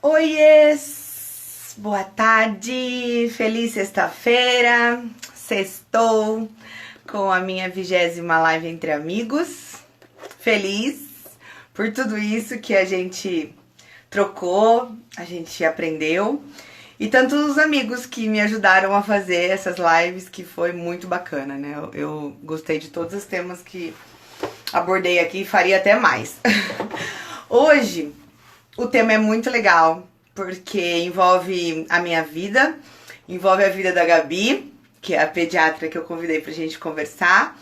Oiês! Boa tarde! Feliz sexta-feira! Sextou com a minha 20ª live entre amigos. Feliz por tudo isso que a gente trocou, a gente aprendeu. E tantos amigos que me ajudaram a fazer essas lives, que foi muito bacana, né? Eu gostei de todos os temas que abordei aqui e faria até mais. Hoje o tema é muito legal, porque envolve a minha vida, envolve a vida da Gabi, que é a pediatra que eu convidei pra gente conversar,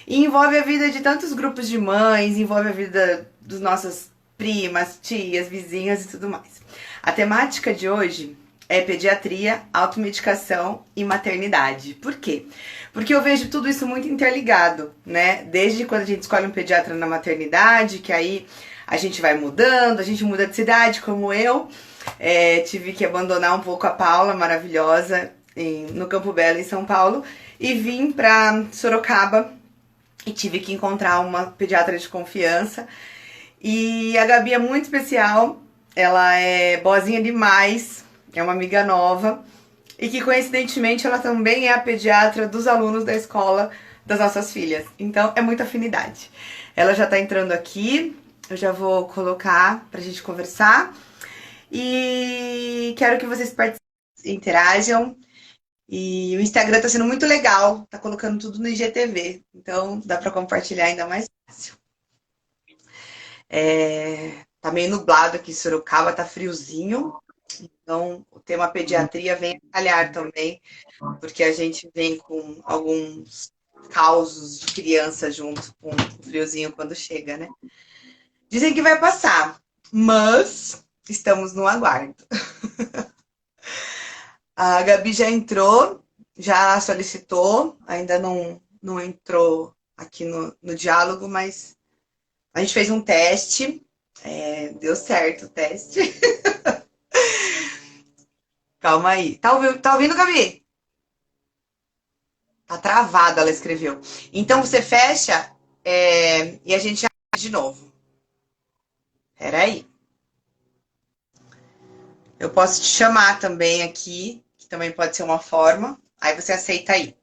e envolve a vida de tantos grupos de mães, envolve a vida dos nossas primas, tias, vizinhas e tudo mais. A temática de hoje é pediatria, automedicação e maternidade. Por quê? Porque eu vejo tudo isso muito interligado, né? Desde quando a gente escolhe um pediatra na maternidade, que aí a gente vai mudando, a gente muda de cidade, como eu. Tive que abandonar um pouco a Paula, maravilhosa, no Campo Belo, em São Paulo, e vim pra Sorocaba e tive que encontrar uma pediatra de confiança. E a Gabi é muito especial, ela é boazinha demais, é uma amiga nova, e que coincidentemente ela também é a pediatra dos alunos da escola das nossas filhas. Então é muita afinidade. Ela já tá entrando aqui, eu já vou colocar pra gente conversar. E quero que vocês participem, interajam. E o Instagram tá sendo muito legal, tá colocando tudo no IGTV, então dá pra compartilhar ainda mais fácil. Tá meio nublado aqui em Sorocaba, tá friozinho, então o tema pediatria vem a calhar também, porque a gente vem com alguns causos de criança junto com o friozinho quando chega, né? Dizem que vai passar, mas estamos no aguardo. A Gabi já entrou, já solicitou, ainda não entrou aqui no diálogo, mas a gente fez um teste, deu certo o teste. Calma aí. Tá ouvindo, Gabi? Tá travada, ela escreveu. Então você fecha e a gente abre de novo. Peraí. Eu posso te chamar também aqui, que também pode ser uma forma. Aí você aceita aí.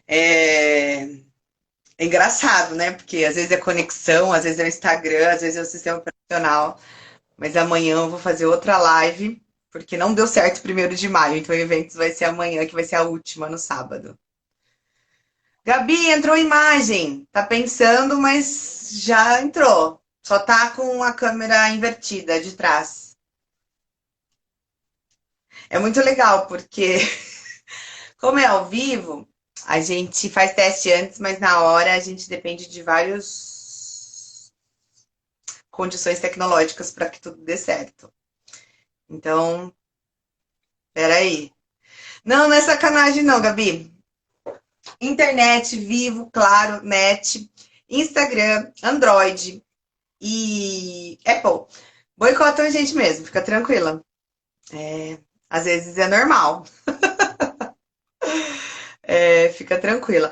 É engraçado, né? Porque às vezes é conexão, às vezes é o Instagram, às vezes é o sistema operacional. Mas amanhã eu vou fazer outra live, porque não deu certo o 1º de maio. Então o evento vai ser amanhã, que vai ser a última, no sábado. Gabi, entrou imagem. Tá pensando, mas já entrou. Só tá com a câmera invertida de trás. É muito legal, porque como é ao vivo, a gente faz teste antes, mas na hora a gente depende de várias condições tecnológicas para que tudo dê certo. Então, peraí. Não, não é sacanagem não, Gabi. Internet, Vivo, Claro, Net, Instagram, Android e Apple. Boicotam a gente mesmo, fica tranquila. Às vezes é normal. Fica tranquila.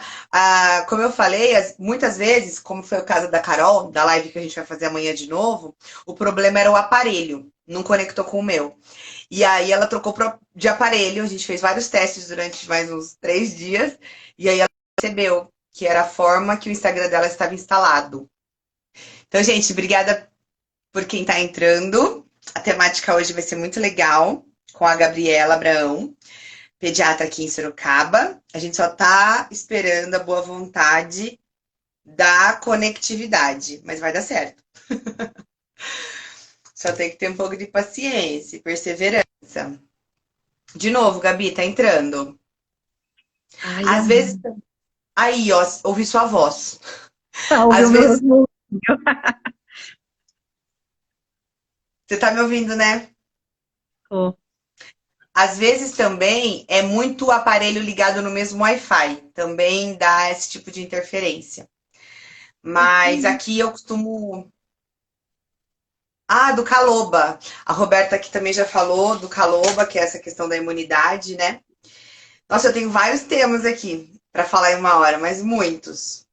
Como eu falei, muitas vezes, como foi o caso da Carol, da live que a gente vai fazer amanhã de novo, o problema era o aparelho, não conectou com o meu. E aí ela trocou de aparelho, a gente fez vários testes durante mais uns 3 dias, e aí ela percebeu que era a forma que o Instagram dela estava instalado. Então, gente, obrigada por quem está entrando. A temática hoje vai ser muito legal, com a Gabriela Abraão, pediatra aqui em Sorocaba. A gente só está esperando a boa vontade da conectividade, mas vai dar certo. Só tem que ter um pouco de paciência e perseverança. De novo, Gabi, tá entrando. Ai, Às vezes, amém. aí, ó, ouvi sua voz. Tá, ouviu Às meu... vezes, você tá me ouvindo, né? Tô. Às vezes também é muito aparelho ligado no mesmo Wi-Fi. Também dá esse tipo de interferência. Mas aqui eu costumo. Ah, do Caloba. A Roberta aqui também já falou do Caloba, que é essa questão da imunidade, né? Nossa, eu tenho vários temas aqui para falar em uma hora, mas muitos.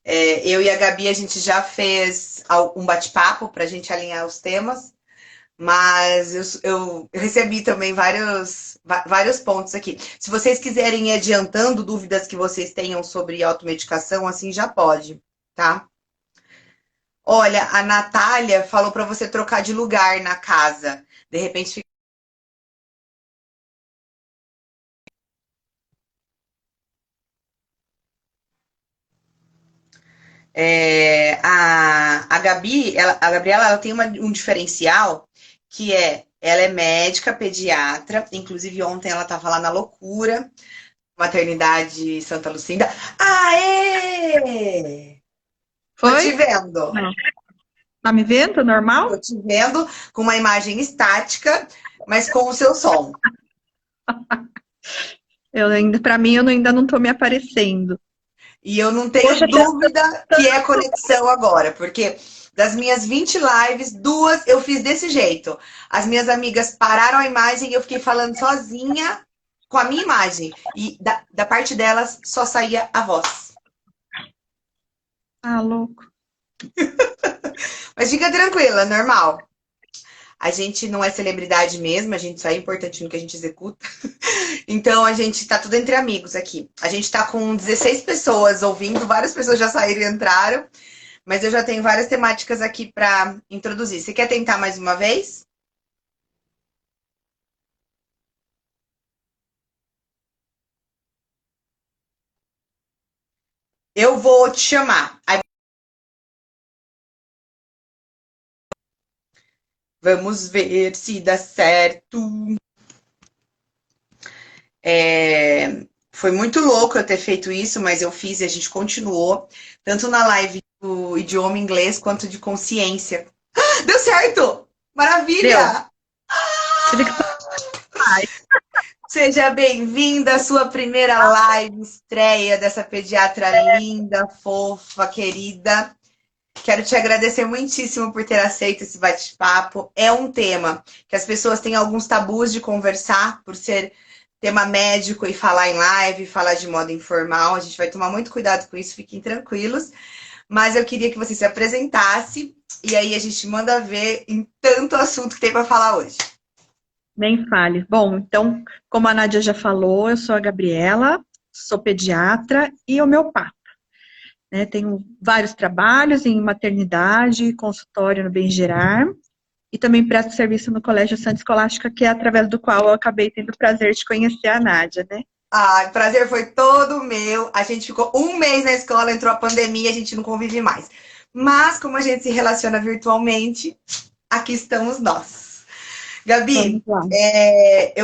Eu e a Gabi, a gente já fez um bate-papo para a gente alinhar os temas, mas eu recebi também vários pontos aqui. Se vocês quiserem ir adiantando dúvidas que vocês tenham sobre automedicação, assim já pode, tá? Olha, a Natália falou para você trocar de lugar na casa. De repente fica. A Gabi, a Gabriela, ela tem um diferencial que ela é médica, pediatra, inclusive ontem ela estava lá na loucura, maternidade Santa Lucinda. Aê! Tô te Foi? vendo. Não. Tá me vendo? Tô Normal? te vendo com uma imagem estática, mas com o seu som. Para mim, eu ainda não tô me aparecendo. E eu não tenho Poxa, dúvida que é conexão agora, porque das minhas 20 lives, 2 eu fiz desse jeito. As minhas amigas pararam a imagem e eu fiquei falando sozinha com a minha imagem. E da parte delas só saía a voz. ah, louco. Mas fica tranquila, normal. A gente não é celebridade mesmo, a gente só é importante no que a gente executa. Então a gente tá tudo entre amigos aqui. A gente tá com 16 pessoas ouvindo, várias pessoas já saíram e entraram. Mas eu já tenho várias temáticas aqui para introduzir. Você quer tentar mais uma vez? Eu vou te chamar. Aí, vamos ver se dá certo. Foi muito louco eu ter feito isso, mas eu fiz e a gente continuou. Tanto na live do idioma inglês quanto de consciência. Deu certo! Deu. Maravilha! Tive que falar. Seja bem-vinda à sua primeira live estreia dessa pediatra linda, fofa, querida. Quero te agradecer muitíssimo por ter aceito esse bate-papo. É um tema que as pessoas têm alguns tabus de conversar, por ser tema médico e falar em live, falar de modo informal. A gente vai tomar muito cuidado com isso, fiquem tranquilos. Mas eu queria que você se apresentasse e aí a gente manda ver em tanto assunto que tem para falar hoje. Nem fale. Bom, então, como a Nádia já falou, eu sou a Gabriela, sou pediatra e homeopata. Né? Tenho vários trabalhos em maternidade, consultório no Bem-Gerar e também presto serviço no Colégio Santa Escolástica, que é através do qual eu acabei tendo o prazer de conhecer a Nádia, né? Ah, o prazer foi todo meu. A gente ficou um mês na escola, entrou a pandemia, a gente não convive mais. Mas como a gente se relaciona virtualmente, aqui estamos nós. Vamos Gabi, lá.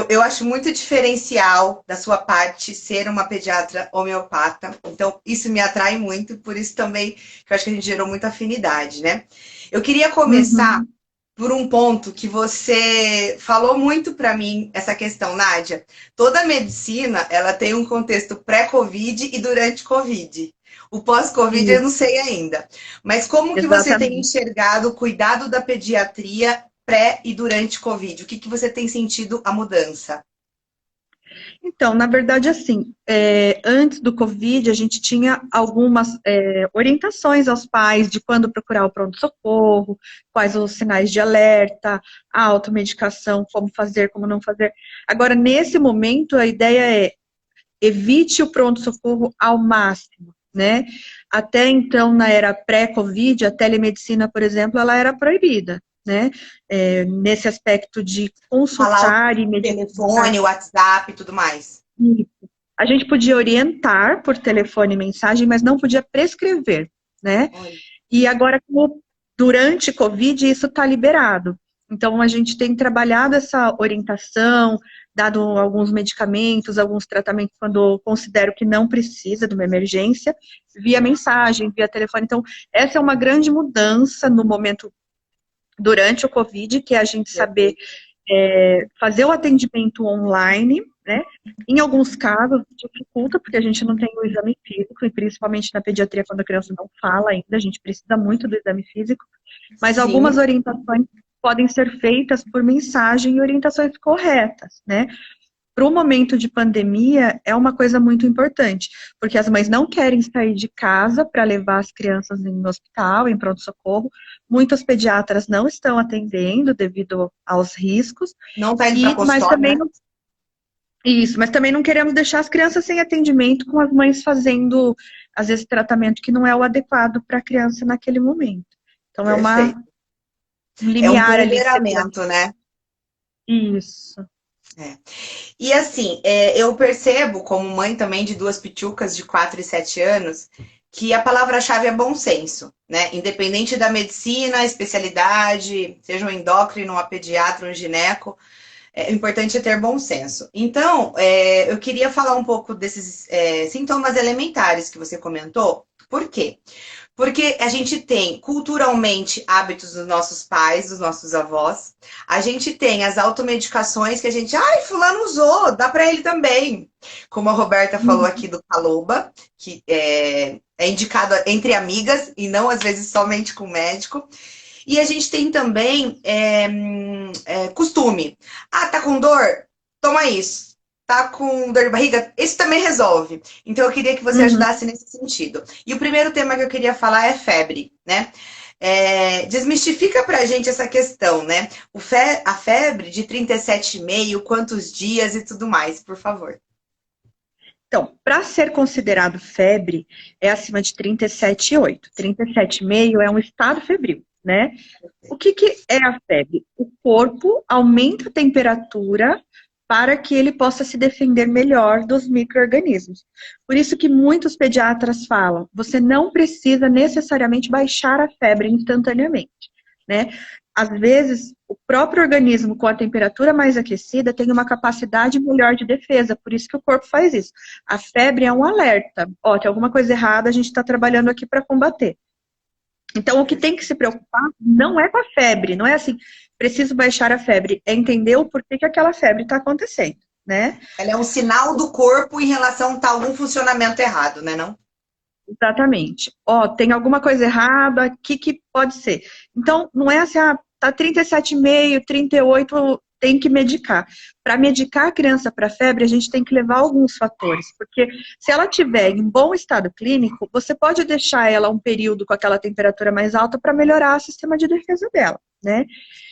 eu acho muito diferencial da sua parte ser uma pediatra homeopata. Então, isso me atrai muito, por isso também que eu acho que a gente gerou muita afinidade, né? Eu queria começar Uhum. por um ponto que você falou muito para mim, essa questão, Nádia. Toda medicina, ela tem um contexto pré-Covid e durante Covid. O pós-Covid eu Isso, não sei ainda. Mas como que você tem exatamente. enxergado o cuidado da pediatria pré e durante Covid? O que que você tem sentido a mudança? Então, na verdade, assim, antes do Covid, a gente tinha algumas orientações aos pais de quando procurar o pronto-socorro, quais os sinais de alerta, a automedicação, como fazer, como não fazer. Agora, nesse momento, a ideia é evite o pronto-socorro ao máximo, né? Até então, na era pré-Covid, a telemedicina, por exemplo, ela era proibida, né? Nesse aspecto de Falar o consultar e medicar. telefone, WhatsApp e tudo mais. A gente podia orientar por telefone e mensagem, mas não podia prescrever, né? Olha. E agora, como durante Covid, isso está liberado. Então, a gente tem trabalhado essa orientação, dado alguns medicamentos, alguns tratamentos quando considero que não precisa de uma emergência, via mensagem, via telefone. Então, essa é uma grande mudança no momento durante o Covid, que é a gente saber fazer o atendimento online, né? Em alguns casos dificulta, porque a gente não tem o exame físico, e principalmente na pediatria, quando a criança não fala ainda, a gente precisa muito do exame físico, mas algumas Sim. orientações podem ser feitas por mensagem e orientações corretas, né? para o momento de pandemia, é uma coisa muito importante, porque as mães não querem sair de casa para levar as crianças em hospital, em pronto-socorro. Muitos pediatras não estão atendendo devido aos riscos, Não tá indo para mas consultório, também né? não, isso, mas também não queremos deixar as crianças sem atendimento, com as mães fazendo, às vezes, tratamento que não é o adequado para a criança naquele momento. Então, Perfeito. um É um limiar ali que você tem. ponderamento, né? Isso. É. E assim, eu percebo, como mãe também de duas pitucas de 4 e 7 anos, que a palavra-chave é bom senso, né? Independente da medicina, especialidade, seja um endócrino, uma pediatra, um gineco, o importante é ter bom senso. Então, eu queria falar um pouco desses sintomas elementares que você comentou. Por quê? Porque a gente tem culturalmente hábitos dos nossos pais, dos nossos avós. A gente tem as automedicações que a gente, ai, fulano usou, dá para ele também. Como a Roberta falou aqui do Caloba, que é indicado entre amigas e não às vezes somente com médico. E a gente tem também costume. Ah, tá com dor? Toma isso. Tá com dor de barriga? Isso também resolve. Então eu queria que você Uhum. ajudasse nesse sentido. E o primeiro tema que eu queria falar é febre, né? Desmistifica pra gente essa questão, né? A febre de 37,5, quantos dias e tudo mais, por favor. Então, para ser considerado febre, é acima de 37,8. 37,5 é um estado febril, né? O que é a febre? O corpo aumenta a temperatura para que ele possa se defender melhor dos micro-organismos. Por isso que muitos pediatras falam, você não precisa necessariamente baixar a febre instantaneamente, né? Às vezes, o próprio organismo com a temperatura mais aquecida tem uma capacidade melhor de defesa, por isso que o corpo faz isso. A febre é um alerta. Ó, tem alguma coisa errada, a gente está trabalhando aqui para combater. Então, o que tem que se preocupar não é com a febre, não é assim, preciso baixar a febre, é entender o porquê que aquela febre está acontecendo, né? Ela é um sinal do corpo em relação a algum funcionamento errado, né, não? Exatamente. Ó, tem alguma coisa errada, o que pode ser? Então, não é assim, tá 37,5, 38, tem que medicar. Para medicar a criança para febre, a gente tem que levar alguns fatores, porque se ela tiver em bom estado clínico, você pode deixar ela um período com aquela temperatura mais alta para melhorar o sistema de defesa dela, né?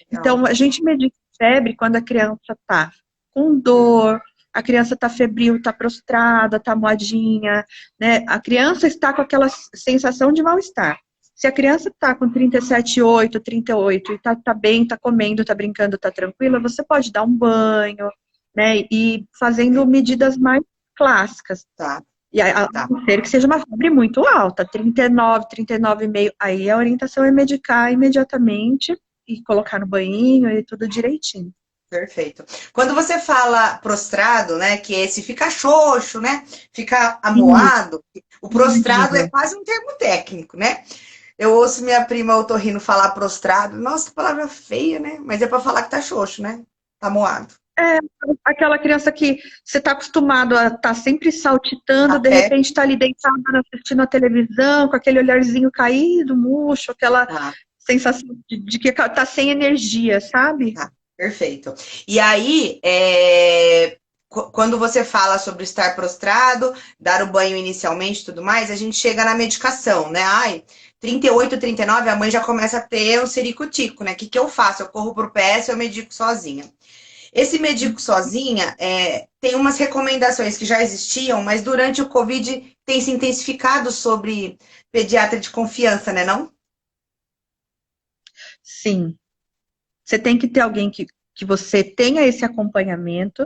Então, a gente medica febre quando a criança está com dor, a criança está febril, está prostrada, está moadinha, né? A criança está com aquela sensação de mal-estar. Se a criança está com 37,8, 38 e está bem, está comendo, está brincando, está tranquila, você pode dar um banho, né? E fazendo medidas mais clássicas. Tá. E a não ser que seja uma febre muito alta, 39, 39,5, aí a orientação é medicar imediatamente e colocar no banho e tudo direitinho. Perfeito. Quando você fala prostrado, né, que esse fica xoxo, né, fica amuado, o prostrado é quase um termo técnico, né? Eu ouço minha prima otorrino falar prostrado, nossa, que palavra feia, né? Mas é para falar que tá xoxo, né? Tá moado. É, aquela criança que você está acostumado a estar sempre saltitando, de Até. repente está ali deitada assistindo a televisão, com aquele olharzinho caído, murcho, aquela sensação de que está sem energia, sabe? Perfeito. E aí, quando você fala sobre estar prostrado, dar o banho inicialmente e tudo mais, a gente chega na medicação, né? Ai, 38, 39, a mãe já começa a ter um ciricutico, né? O que eu faço? Eu corro pro PS, eu medico sozinha. Esse medico sozinha tem umas recomendações que já existiam, mas durante o Covid tem se intensificado sobre pediatra de confiança, né, não? Sim. Você tem que ter alguém que você tenha esse acompanhamento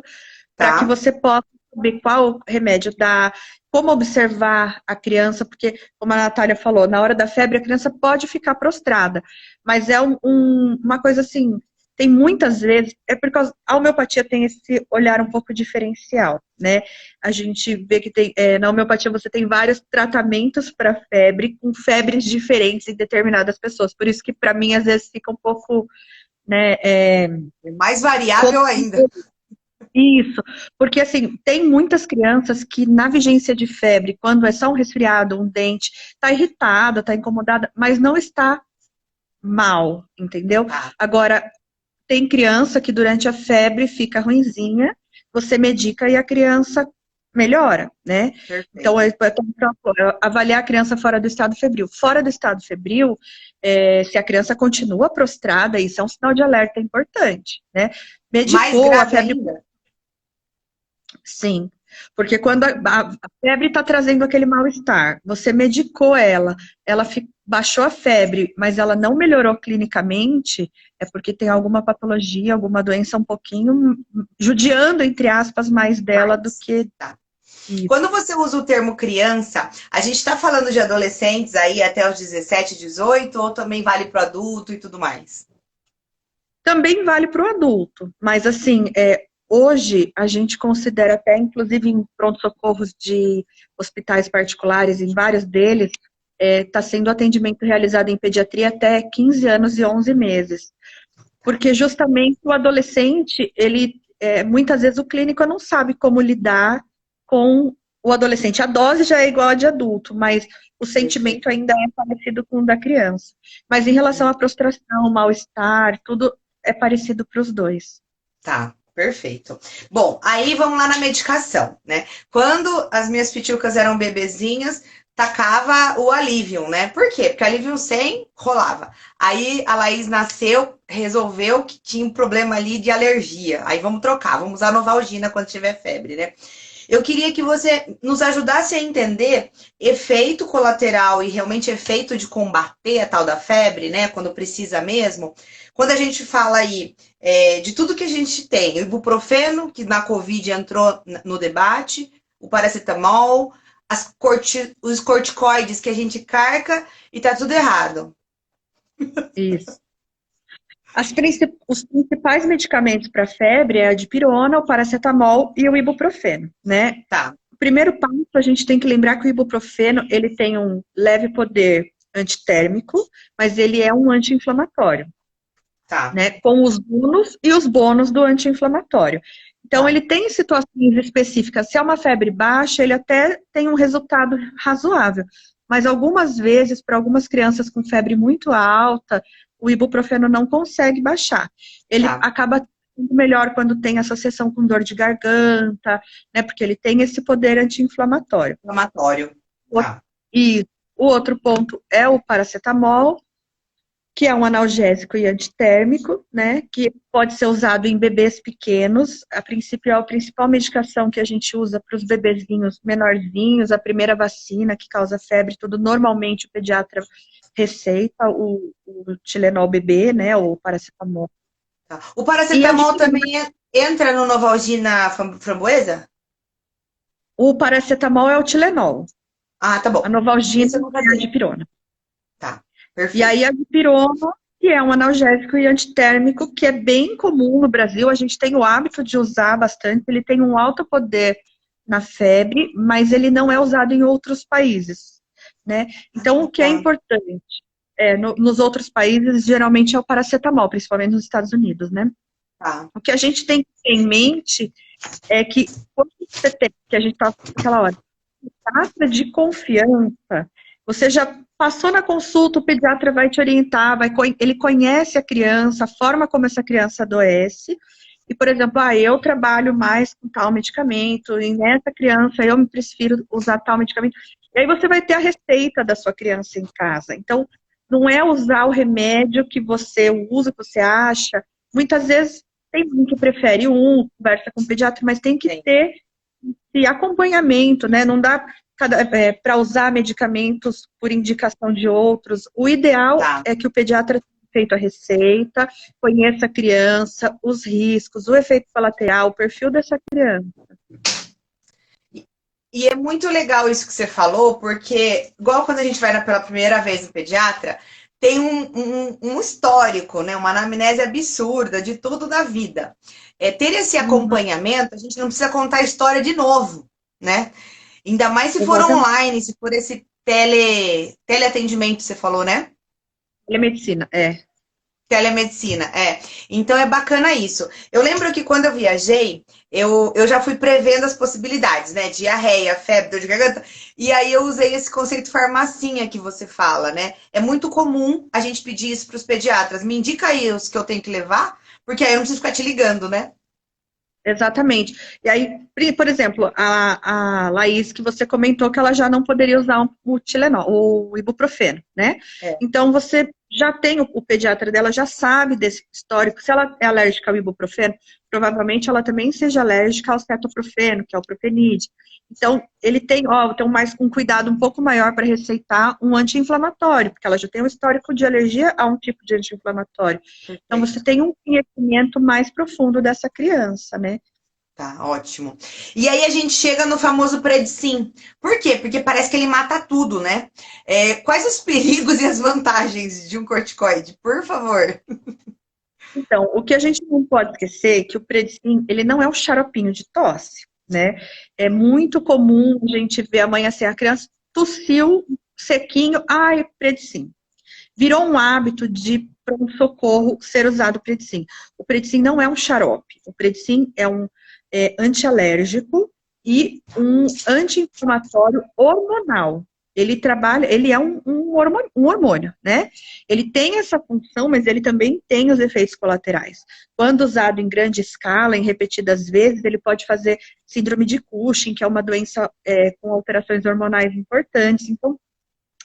para que você possa saber qual remédio dar, como observar a criança, porque, como a Natália falou, na hora da febre a criança pode ficar prostrada, mas é uma coisa assim, tem muitas vezes, é porque a homeopatia tem esse olhar um pouco diferencial, né? A gente vê que na homeopatia você tem vários tratamentos para febre, com febres diferentes em determinadas pessoas, por isso que para mim às vezes fica um pouco, né? Mais variável ainda. Isso, porque assim, tem muitas crianças que na vigência de febre, quando é só um resfriado, um dente, tá irritada, tá incomodada, mas não está mal, entendeu? Agora, tem criança que durante a febre fica ruinzinha, você medica e a criança melhora, né? Então, Perfeito. avaliar a criança fora do estado febril. Fora do estado febril, se a criança continua prostrada, isso é um sinal de alerta importante, né? Mais Medicou, a grave febre. ainda? Sim, porque quando a febre está trazendo aquele mal-estar, você medicou ela, baixou a febre, mas ela não melhorou clinicamente, é porque tem alguma patologia, alguma doença um pouquinho judiando, entre aspas, mais dela do Mais. que Tá. isso. Quando você usa o termo criança, a gente está falando de adolescentes aí até os 17, 18, ou também vale para o adulto e tudo mais? Também vale para o adulto, mas assim, hoje a gente considera até, inclusive em pronto-socorros de hospitais particulares, em vários deles, está sendo atendimento realizado em pediatria até 15 anos e 11 meses. Porque justamente o adolescente, muitas vezes o clínico não sabe como lidar com o adolescente. A dose já é igual a de adulto, mas o sentimento Perfeito. ainda é parecido com o da criança. Mas em relação à prostração, mal-estar, tudo é parecido para os dois. Tá, perfeito. Bom, aí vamos lá na medicação, né? Quando as minhas pitucas eram bebezinhas, tacava o Alivium, né? Por quê? Porque Alivium 100 rolava. Aí a Laís nasceu, resolveu que tinha um problema ali de alergia. Aí vamos trocar, vamos usar Novalgina quando tiver febre, né? Eu queria que você nos ajudasse a entender efeito colateral e realmente efeito de combater a tal da febre, né? Quando precisa mesmo. Quando a gente fala aí de tudo que a gente tem, o ibuprofeno, que na Covid entrou no debate, o paracetamol, os corticoides que a gente carca e tá tudo errado. Isso. Os principais medicamentos para febre é a dipirona, o paracetamol e o ibuprofeno, né? Tá, O primeiro passo, a gente tem que lembrar que o ibuprofeno, ele tem um leve poder antitérmico, mas ele é um anti-inflamatório, tá, né? Com os ônus e os bônus do anti-inflamatório. Então, tá. ele tem situações específicas. Se é uma febre baixa, ele até tem um resultado razoável. Mas algumas vezes, para algumas crianças com febre muito alta, o ibuprofeno não consegue baixar. Ele Tá. acaba sendo melhor quando tem associação com dor de garganta, né? Porque ele tem esse poder anti-inflamatório. Inflamatório. Tá. E o outro ponto é o paracetamol, que é um analgésico e antitérmico, né, que pode ser usado em bebês pequenos. A princípio, é a principal medicação que a gente usa para os bebezinhos menorzinhos, a primeira vacina que causa febre, tudo. Normalmente, o pediatra receita o Tilenol bebê, né, o paracetamol. Tá. O E a paracetamol também entra no Novalgina framboesa? o paracetamol é o Tilenol, Ah, tá a bom. Novalgina Isso eu nunca é a dei. dipirona. Tá, E aí a perfeito. dipirona, que é um analgésico e antitérmico, que é bem comum no Brasil, a gente tem o hábito de usar bastante, ele tem um alto poder na febre, mas ele não é usado em outros países, né? Então, o que é Tá, importante, nos outros países, geralmente é o paracetamol, principalmente nos Estados Unidos, né? tá. O que a gente tem que ter em mente é que quando você tem, que a gente estava naquela hora, pediatra de confiança, você já passou na consulta, o pediatra vai te orientar, ele conhece a criança, a forma como essa criança adoece, e, por exemplo, eu trabalho mais com tal medicamento, e nessa criança eu me prefiro usar tal medicamento. E aí você vai ter a receita da sua criança em casa. Então, não é usar o remédio que você usa, que você acha. Muitas vezes tem gente que prefere conversa com o pediatra, mas tem que Sim. ter esse acompanhamento, né? Não dá para usar medicamentos por indicação de outros. O ideal Tá. é que o pediatra tenha feito a receita, conheça a criança, os riscos, o efeito colateral, o perfil dessa criança. E é muito legal isso que você falou, porque, igual quando a gente vai pela primeira vez no pediatra, tem um histórico, né? Uma anamnese absurda de tudo da vida. Ter esse Uhum, acompanhamento, a gente não precisa contar a história de novo, né? Ainda mais se for exatamente. online, se for esse teleatendimento, você falou, né? Telemedicina, é. Telemedicina, é. Então é bacana isso. Eu lembro que quando eu viajei, eu já fui prevendo as possibilidades, né? Diarreia, febre, dor de garganta. E aí eu usei esse conceito farmacinha que você fala, né? É muito comum a gente pedir isso para os pediatras. Me indica aí os que eu tenho que levar, porque aí eu não preciso ficar te ligando, né? Exatamente. E aí, por exemplo, a Laís, que você comentou que ela já não poderia usar o Tilenol, o ibuprofeno, né? É, Então, você já tem, o pediatra dela já sabe desse histórico. Se ela é alérgica ao ibuprofeno, provavelmente ela também seja alérgica ao cetoprofeno, que é o Profenid. Então, ele tem, ó, tem mais um cuidado um pouco maior para receitar um anti-inflamatório, porque ela já tem um histórico de alergia a um tipo de anti-inflamatório. Então, você perfeito. tem um conhecimento mais profundo dessa criança, né? Tá, ótimo. E aí a gente chega no famoso Predsim. Por quê? Porque parece que ele mata tudo, né? Quais os perigos e as vantagens de um corticoide? Por favor. Então, o que a gente não pode esquecer é que o Predsim, ele não é um xaropinho de tosse, né? É muito comum a gente ver amanhã assim, a criança tossiu sequinho, ai, Predsim. Virou um hábito de pronto-socorro ser usado o Predsim. O Predsim não é um xarope. O Predsim é um antialérgico e um anti-inflamatório hormonal. Ele trabalha, ele é um hormônio, né? Ele tem essa função, mas ele também tem os efeitos colaterais. Quando usado em grande escala, em repetidas vezes, ele pode fazer síndrome de Cushing, que é uma doença com alterações hormonais importantes. Então,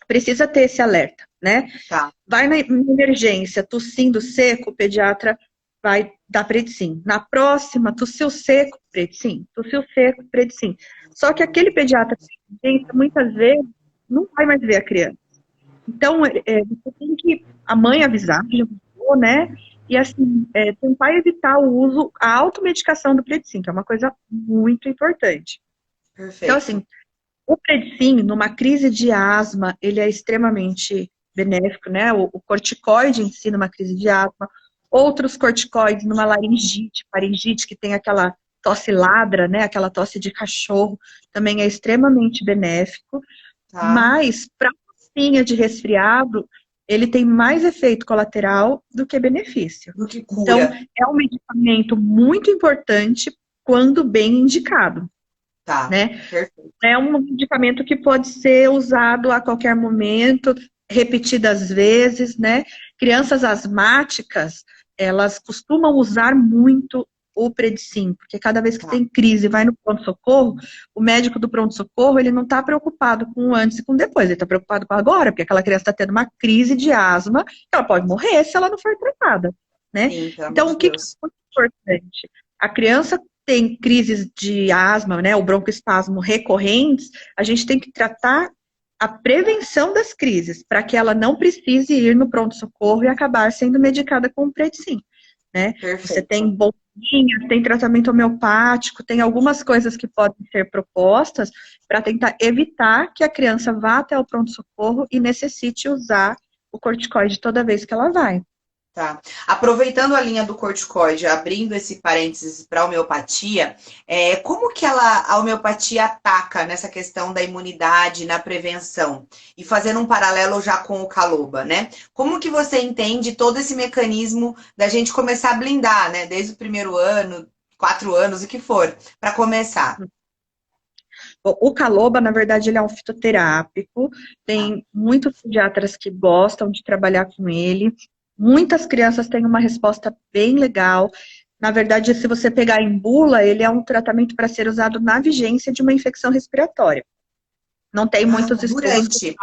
precisa ter esse alerta, né? Tá, Vai na emergência, tossindo seco, o pediatra vai dar Predsim. Na próxima, tossiu seco, Predsim. Tossiu seco, Predsim. Só que aquele pediatra de emergência, muitas vezes, não vai mais ver a criança. Então, você tem que, a mãe avisar, que já avisou, né? E assim, tentar evitar o uso, a automedicação do Predsim, que é uma coisa muito importante. Então, perfeito. assim, o Predsim, numa crise de asma, ele é extremamente benéfico, né? O corticoide em si, numa crise de asma, outros corticoides numa laringite, faringite, que tem aquela tosse ladra, né? Aquela tosse de cachorro, também é extremamente benéfico. Tá. Mas, para tossinha de resfriado, ele tem mais efeito colateral do que benefício. Do que Então, cura. é um medicamento muito importante quando bem indicado, Tá, né? perfeito. É um medicamento que pode ser usado a qualquer momento, repetidas vezes, né? Crianças asmáticas, elas costumam usar muito o Predsim, porque cada vez que Tá. tem crise, vai no pronto-socorro, o médico do pronto-socorro, ele não está preocupado com o antes e com o depois, ele está preocupado com agora, porque aquela criança está tendo uma crise de asma, ela pode morrer se ela não for tratada, né? Sim, pelo amor Então, de o que é Deus. muito importante? A criança tem crises de asma, né, o broncoespasmo recorrentes, a gente tem que tratar a prevenção das crises, para que ela não precise ir no pronto-socorro e acabar sendo medicada com o Predsim, né? Você tem Perfeito. bombinha, tem tratamento homeopático, tem algumas coisas que podem ser propostas para tentar evitar que a criança vá até o pronto-socorro e necessite usar o corticoide toda vez que ela vai. Tá. Aproveitando a linha do corticoide, abrindo esse parênteses para a homeopatia, como que a homeopatia ataca nessa questão da imunidade, na prevenção? E fazendo um paralelo já com o Caloba, né? Como que você entende todo esse mecanismo da gente começar a blindar, né? Desde o primeiro ano, 4 anos, o que for, para começar. O Caloba, na verdade, ele é um fitoterápico, Tá. tem muitos pediatras que gostam de trabalhar com ele, muitas crianças têm uma resposta bem legal. Na verdade, se você pegar em bula, ele é um tratamento para ser usado na vigência de uma infecção respiratória. Não tem Ah, muitos estudos que durante.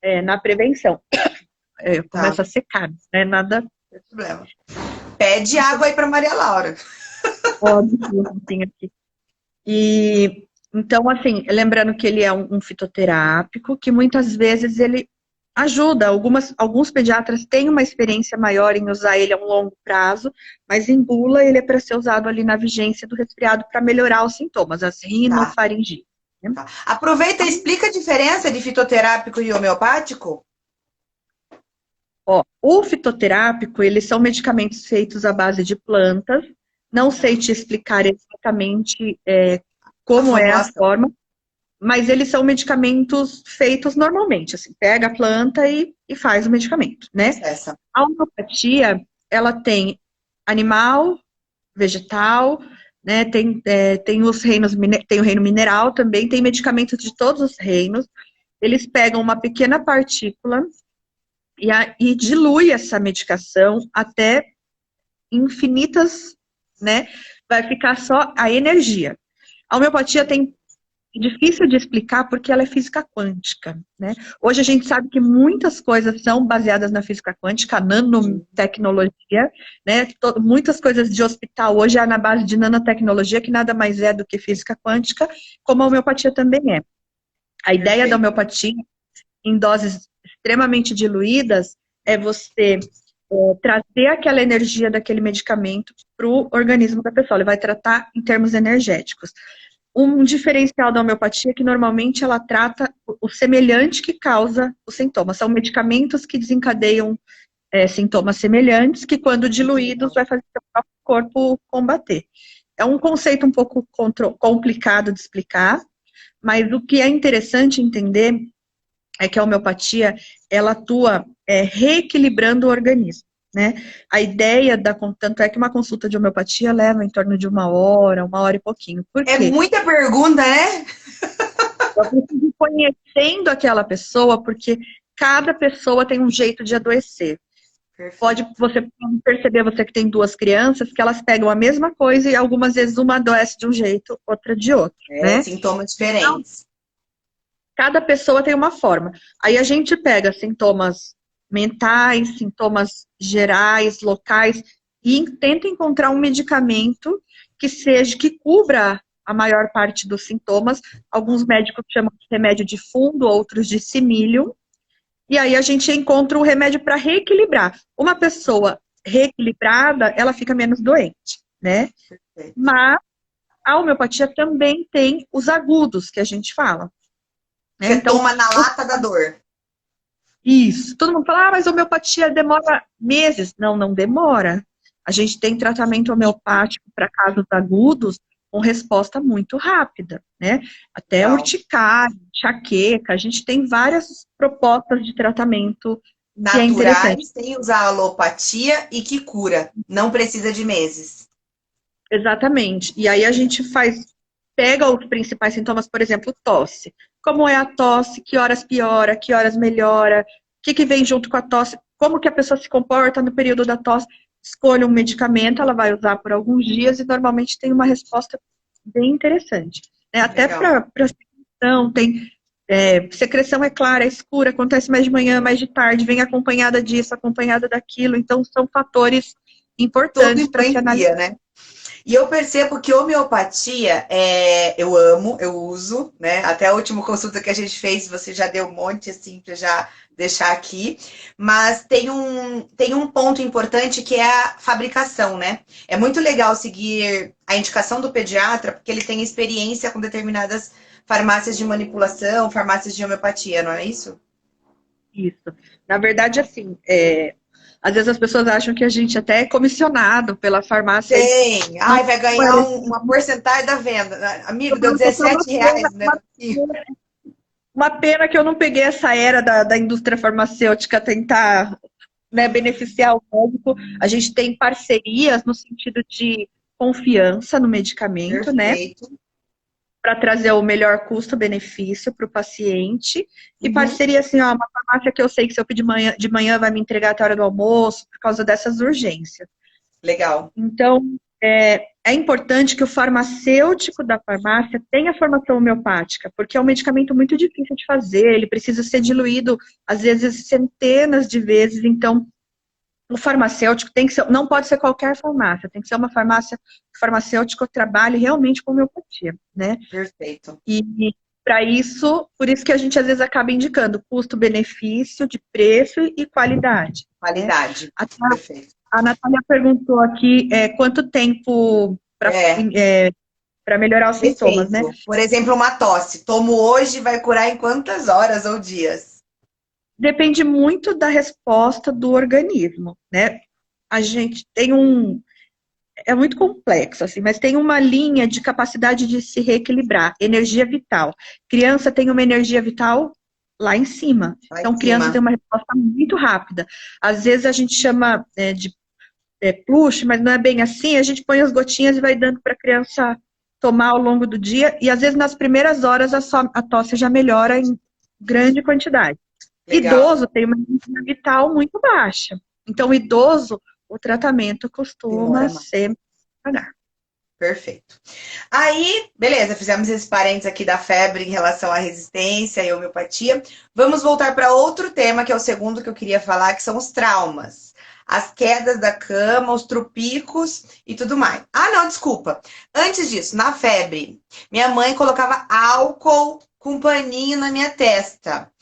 falem na prevenção. Tá, Começa a secar, né? Nada não tem problema. Pede água aí para Maria Laura. óbvio, assim, aqui. E então, assim, lembrando que ele é um fitoterápico, que muitas vezes ele ajuda. Alguns pediatras têm uma experiência maior em usar ele a um longo prazo, mas em bula ele é para ser usado ali na vigência do resfriado para melhorar os sintomas, as Tá, rinofaringites, né? tá. Aproveita e explica a diferença de fitoterápico e homeopático. Ó, o fitoterápico, eles são medicamentos feitos à base de plantas. Não sei Tá. te explicar exatamente A como é a formulação. forma, mas eles são medicamentos feitos normalmente, assim, pega a planta e faz o medicamento, né? Processa. A homeopatia, ela tem animal, vegetal, né? Tem os reinos, tem o reino mineral também, tem medicamentos de todos os reinos. Eles pegam uma pequena partícula e dilui essa medicação até infinitas, né? vai ficar só a energia. A homeopatia é difícil de explicar porque ela é física quântica, né? Hoje a gente sabe que muitas coisas são baseadas na física quântica, nanotecnologia, né? Muitas coisas de hospital hoje é na base de nanotecnologia, que nada mais é do que física quântica, como a homeopatia também é. A ideia da homeopatia, em doses extremamente diluídas, é você trazer aquela energia daquele medicamento para o organismo da pessoa. Ele vai tratar em termos energéticos. Um diferencial da homeopatia é que normalmente ela trata o semelhante que causa os sintomas. São medicamentos que desencadeiam sintomas semelhantes, que quando diluídos vai fazer o próprio corpo combater. É um conceito um pouco complicado de explicar, mas o que é interessante entender é que a homeopatia, ela atua reequilibrando o organismo, né? A ideia tanto é que uma consulta de homeopatia leva em torno de 1 hora e pouquinho. Por quê? É muita pergunta, né? Eu preciso ir conhecendo aquela pessoa, porque cada pessoa tem um jeito de adoecer. Você pode perceber, você que tem 2 crianças, que elas pegam a mesma coisa e algumas vezes uma adoece de um jeito, outra de outro, né? Sintomas diferentes. Cada pessoa tem uma forma. Aí a gente pega sintomas mentais, sintomas gerais, locais, e tenta encontrar um medicamento que cubra a maior parte dos sintomas. Alguns médicos chamam de remédio de fundo, outros de simílio. E aí a gente encontra o remédio para reequilibrar. Uma pessoa reequilibrada, ela fica menos doente, né? Perfeito. Mas a homeopatia também tem os agudos, que a gente fala. Você toma na lata da dor. Isso. Todo mundo fala, mas a homeopatia demora meses. Não, não demora. A gente tem tratamento homeopático para casos agudos com resposta muito rápida, né? Até urticária, enxaqueca. A gente tem várias propostas de tratamento que é interessante. Sem usar alopatia e que cura. Não precisa de meses. Exatamente. E aí a gente pega os principais sintomas, por exemplo, tosse. Como é a tosse, que horas piora, que horas melhora, o que vem junto com a tosse, como que a pessoa se comporta no período da tosse. Escolha um medicamento, ela vai usar por alguns dias e normalmente tem uma resposta bem interessante. Né? Até para secreção, secreção é clara, é escura, acontece mais de manhã, mais de tarde, vem acompanhada disso, acompanhada daquilo, então são fatores importantes para se analisar. Né? E eu percebo que homeopatia, eu amo, eu uso, né? Até a última consulta que a gente fez, você já deu um monte, assim, para já deixar aqui. Mas tem um ponto importante que é a fabricação, né? É muito legal seguir a indicação do pediatra, porque ele tem experiência com determinadas farmácias de manipulação, farmácias de homeopatia, não é isso? Isso. Na verdade, assim, às vezes as pessoas acham que a gente até é comissionado pela farmácia. Tem. Ai, vai ganhar uma porcentagem da venda. Amigo, deu R$17, né? Uma pena que eu não peguei essa era da indústria farmacêutica tentar, né, beneficiar o médico. A gente tem parcerias no sentido de confiança no medicamento, Perfeito. Né? Para trazer o melhor custo-benefício para o paciente. E parceria, assim, uma farmácia que eu sei que se eu pedir de manhã vai me entregar até a hora do almoço, por causa dessas urgências. Legal. Então, é importante que o farmacêutico da farmácia tenha formação homeopática, porque é um medicamento muito difícil de fazer, ele precisa ser diluído, às vezes, centenas de vezes, então o farmacêutico não pode ser qualquer farmácia, tem que ser uma farmácia que o farmacêutico trabalhe realmente com homeopatia, né? Perfeito. E para isso, por isso que a gente às vezes acaba indicando custo-benefício, de preço e qualidade. Qualidade, né? Perfeito. A Natália perguntou aqui quanto tempo para melhorar os sintomas, né? Por exemplo, uma tosse. Tomo hoje, vai curar em quantas horas ou dias? Depende muito da resposta do organismo, né? A gente tem é muito complexo, assim, mas tem uma linha de capacidade de se reequilibrar, energia vital. Criança tem uma energia vital lá em cima. Então, criança tem uma resposta muito rápida. Às vezes a gente chama de plush, mas não é bem assim. A gente põe as gotinhas e vai dando para a criança tomar ao longo do dia. E às vezes nas primeiras horas a tosse já melhora em grande quantidade. Legal. Idoso tem uma energia vital muito baixa. Então, idoso, o tratamento costuma ser devagar. Perfeito. Aí, beleza, fizemos esse parênteses aqui da febre em relação à resistência e homeopatia. Vamos voltar para outro tema, que é o segundo que eu queria falar, que são os traumas. As quedas da cama, os trupicos e tudo mais. Ah, não, desculpa. Antes disso, na febre, minha mãe colocava álcool com paninho na minha testa.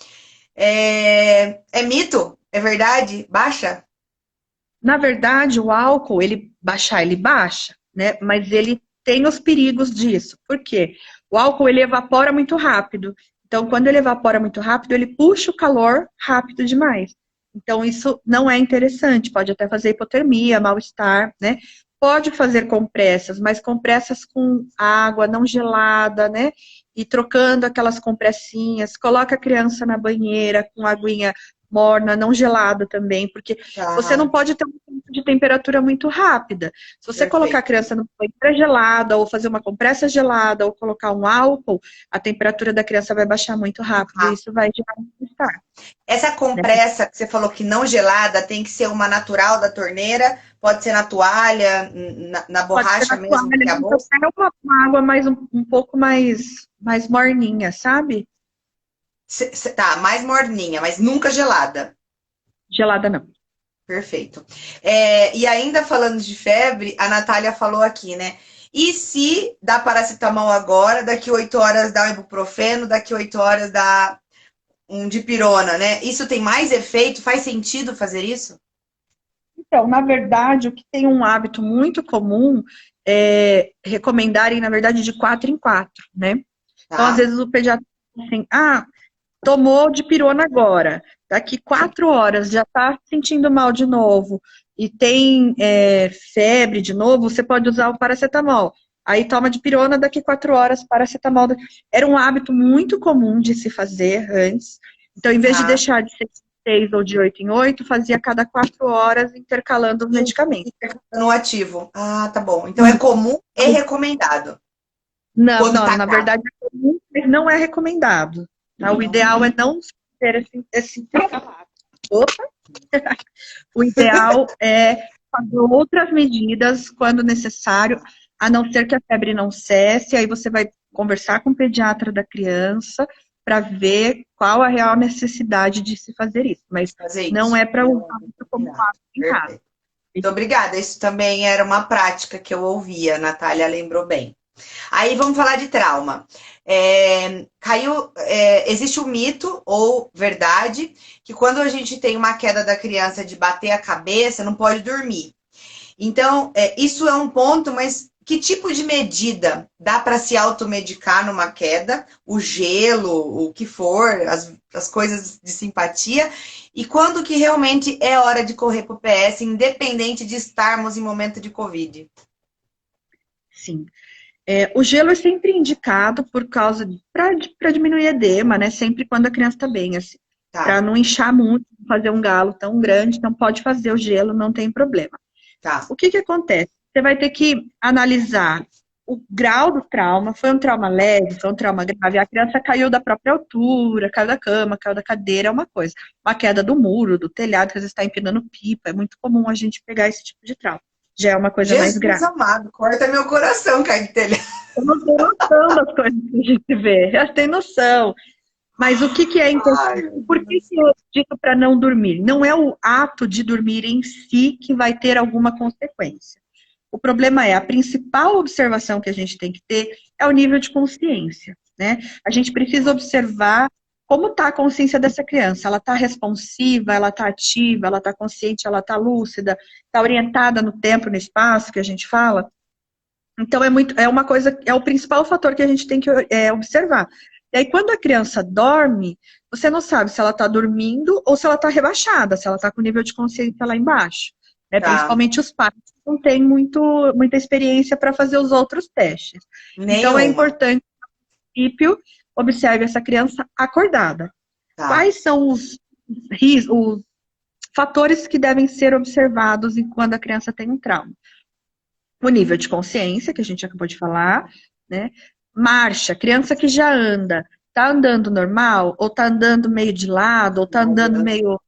É mito? É verdade? Baixa? Na verdade, o álcool, ele baixa, né? Mas ele tem os perigos disso. Por quê? O álcool, ele evapora muito rápido. Então, quando ele evapora muito rápido, ele puxa o calor rápido demais. Então, isso não é interessante. Pode até fazer hipotermia, mal-estar, né? Pode fazer compressas, mas compressas com água não gelada, né? E trocando aquelas compressinhas. Coloca a criança na banheira com aguinha morna, não gelada também, porque você não Tá, pode ter um pico de temperatura muito rápida. Se você colocar a perfeito. criança numa banheira gelada, ou fazer uma compressa gelada, ou colocar um álcool, a temperatura da criança vai baixar muito rápido, e isso vai gerar um mal-estar, Essa né? compressa que você falou que não gelada tem que ser uma natural da torneira, pode ser na toalha, na Pode ser borracha na mesmo, que é a toalha, então bolsa. pega uma água um pouco mais morninha, sabe? Tá, mais morninha, mas nunca gelada. Gelada não. Perfeito. E ainda falando de febre, a Natália falou aqui, né? E se dá paracetamol agora, daqui 8 horas dá um ibuprofeno, daqui 8 horas dá um dipirona, né? Isso tem mais efeito? Faz sentido fazer isso? Então, na verdade, o que tem um hábito muito comum é recomendarem, na verdade, de 4 em 4, né? Então, às Tá? vezes, o pediatra diz assim, tomou dipirona agora, daqui 4 horas já está sentindo mal de novo e tem febre de novo, você pode usar o paracetamol. Aí toma dipirona, daqui 4 horas, paracetamol. Era um hábito muito comum de se fazer antes. Então, em vez de Tá. deixar de ser de 6 ou de 8 em 8, fazia a cada 4 horas, intercalando os medicamentos. No ativo. Ah, tá bom. Então é comum e recomendado. Não, Quando não, tá na grave. verdade é comum, mas não é recomendado. Tá? O Não. ideal é não ter esse intercalado. Opa! O ideal é fazer outras medidas quando necessário, a não ser que a febre não cesse, aí você vai conversar com o pediatra da criança para ver qual a real necessidade de se fazer isso. Mas Fazer não isso. é para usar isso como Combinado. hábito em casa. Perfeito. Muito obrigada. Isso também era uma prática que eu ouvia. A Natália lembrou bem. Aí vamos falar de trauma. Existe o mito ou verdade que quando a gente tem uma queda da criança de bater a cabeça, não pode dormir. Então, isso é um ponto, mas que tipo de medida dá para se automedicar numa queda? O gelo, o que for, as coisas de simpatia. E quando que realmente é hora de correr para o PS, independente de estarmos em momento de Covid? Sim. O gelo é sempre indicado por causa para diminuir edema, né? Sempre quando a criança está bem, assim, para Tá, não inchar muito, fazer um galo tão grande, então pode fazer o gelo, não tem problema. tá. O que acontece? Você vai ter que analisar o grau do trauma. Foi um trauma leve, foi um trauma grave. A criança caiu da própria altura, caiu da cama, caiu da cadeira, é uma coisa. Uma queda do muro, do telhado, que às vezes está empinando pipa. É muito comum a gente pegar esse tipo de trauma. Já é uma coisa mais Jesus grave. amado, corta meu coração, cair de telhado. Eu não tenho noção das coisas que a gente vê. Já tem noção. Mas o que é Ai, importante? meu Por que Deus. eu digo para não dormir? Não é o ato de dormir em si que vai ter alguma consequência. O problema é, a principal observação que a gente tem que ter é o nível de consciência, né? A gente precisa observar como está a consciência dessa criança. Ela está responsiva, ela está ativa, ela está consciente, ela está lúcida, está orientada no tempo, no espaço que a gente fala. Então é uma coisa, é o principal fator que a gente tem que observar. E aí, quando a criança dorme, você não sabe se ela está dormindo ou se ela está rebaixada, se ela está com o nível de consciência lá embaixo. Né? Tá. Principalmente os pais não têm muita experiência para fazer os outros testes. Então é Nenhuma. importante, no princípio, observe essa criança acordada. Tá. Quais são os fatores que devem ser observados quando a criança tem um trauma? O nível de consciência, que a gente acabou de falar, né? Marcha, criança que já anda, tá andando normal, ou tá andando meio de lado, ou tá andando meio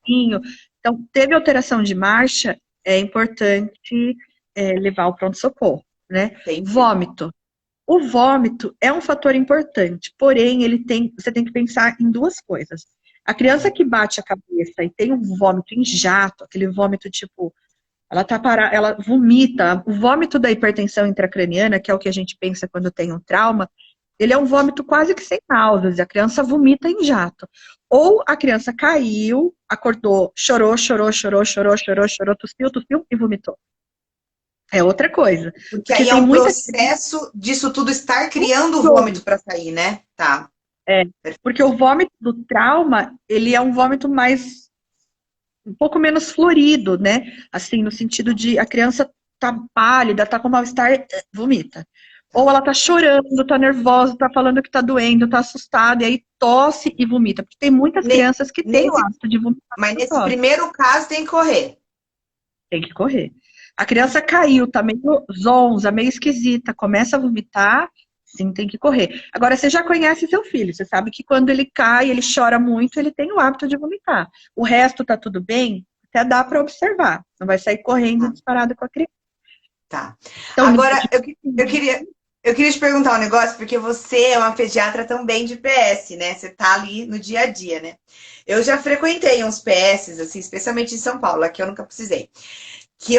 pouquinho. Então, teve alteração de marcha, é importante levar ao pronto-socorro. né? Entendi. Vômito. O vômito é um fator importante, porém, você tem que pensar em duas coisas. A criança que bate a cabeça e tem um vômito em jato, aquele vômito tipo, ela vomita. O vômito da hipertensão intracraniana, que é o que a gente pensa quando tem um trauma, ele é um vômito quase que sem náuseas, e a criança vomita em jato. Ou a criança caiu, acordou, chorou, tossiu e vomitou. É outra coisa. Porque Porque aí é tem um muita processo disso tudo estar criando o vômito para sair, né? Tá. É, porque o vômito do trauma, ele é um vômito um pouco menos florido, né? Assim, no sentido de a criança tá pálida, tá com mal-estar, vomita. Ou ela tá chorando, tá nervosa, tá falando que tá doendo, tá assustada, e aí tosse e vomita. Porque tem muitas Ne- crianças que têm o Nesse, hábito de vomitar mas quando nesse tosse. primeiro caso tem que correr. Tem que correr. A criança caiu, tá meio zonza, meio esquisita, começa a vomitar, sim, tem que correr. Agora, você já conhece seu filho, você sabe que quando ele cai, ele chora muito, ele tem o hábito de vomitar. O resto tá tudo bem, até dá para observar. Não vai sair correndo Ah, disparado com a criança. tá. Então, Agora, eu queria te perguntar um negócio, porque você é uma pediatra também de PS, né? Você tá ali no dia a dia, né? Eu já frequentei uns PS, assim, especialmente em São Paulo, aqui eu nunca precisei. Que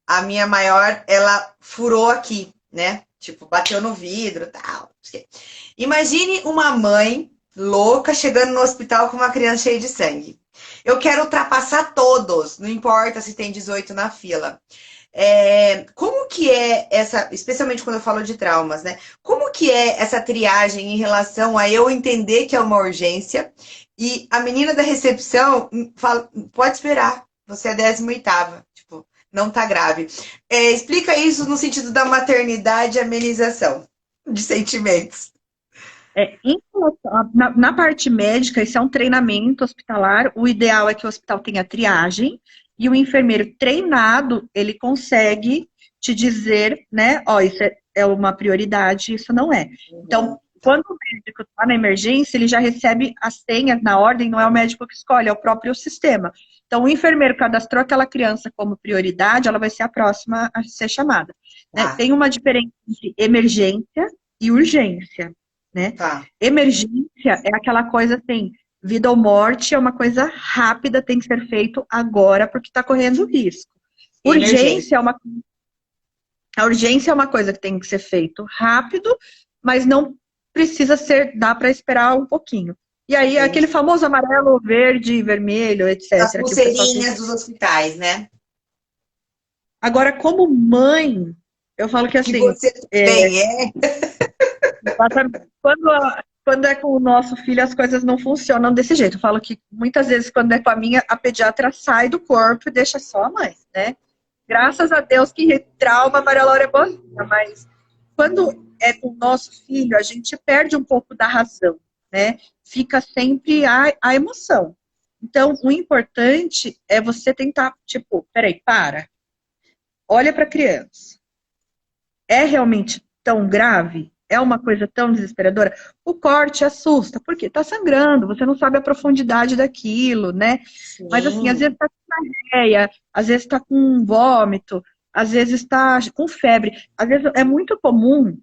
a minha maior, ela furou aqui, né? Tipo, bateu no vidro e tal. Imagine uma mãe louca chegando no hospital com uma criança cheia de sangue. Eu quero ultrapassar todos, não importa se tem 18 na fila. Como que é essa, especialmente quando eu falo de traumas, né? Como que é essa triagem em relação a eu entender que é uma urgência e a menina da recepção fala, pode esperar, você é 18ª, tipo, não tá grave. Explica isso no sentido da maternidade e amenização de sentimentos. Na parte médica, isso é um treinamento hospitalar. O ideal é que o hospital tenha triagem e o enfermeiro treinado, ele consegue te dizer, né, ó, isso é uma prioridade, isso não é. Então, quando o médico está na emergência, ele já recebe as senhas na ordem, não é o médico que escolhe, é o próprio sistema. Então, o enfermeiro cadastrou aquela criança como prioridade, ela vai ser a próxima a ser chamada. Né? Tá, Tem uma diferença entre emergência e urgência, né? tá. Emergência é aquela coisa assim, vida ou morte é uma coisa rápida, tem que ser feito agora porque está correndo risco. Emergência. A urgência é uma coisa que tem que ser feito rápido, mas não precisa ser, dá para esperar um pouquinho. E aí, aquele Entendi. famoso amarelo, verde, vermelho, As etc., que o pessoal tem. pulseirinhas dos hospitais, né? Agora, como mãe, eu falo que Que assim, você bem é. quando é com o nosso filho, as coisas não funcionam desse jeito. Eu falo que muitas vezes, quando é com a minha, a pediatra sai do corpo e deixa só a mãe, né? Graças a Deus que trauma, a Maria Laura é boa, mas quando é com o nosso filho, a gente perde um pouco da razão, né? Fica sempre a emoção. Então, o importante é você tentar, tipo, peraí, olha para a criança. É realmente tão grave? É uma coisa tão desesperadora? O corte assusta, porque tá sangrando, você não sabe a profundidade daquilo, né? Mas assim, às Sim. vezes tá com diarreia, às vezes tá com vômito, às vezes tá com febre. Às vezes é muito comum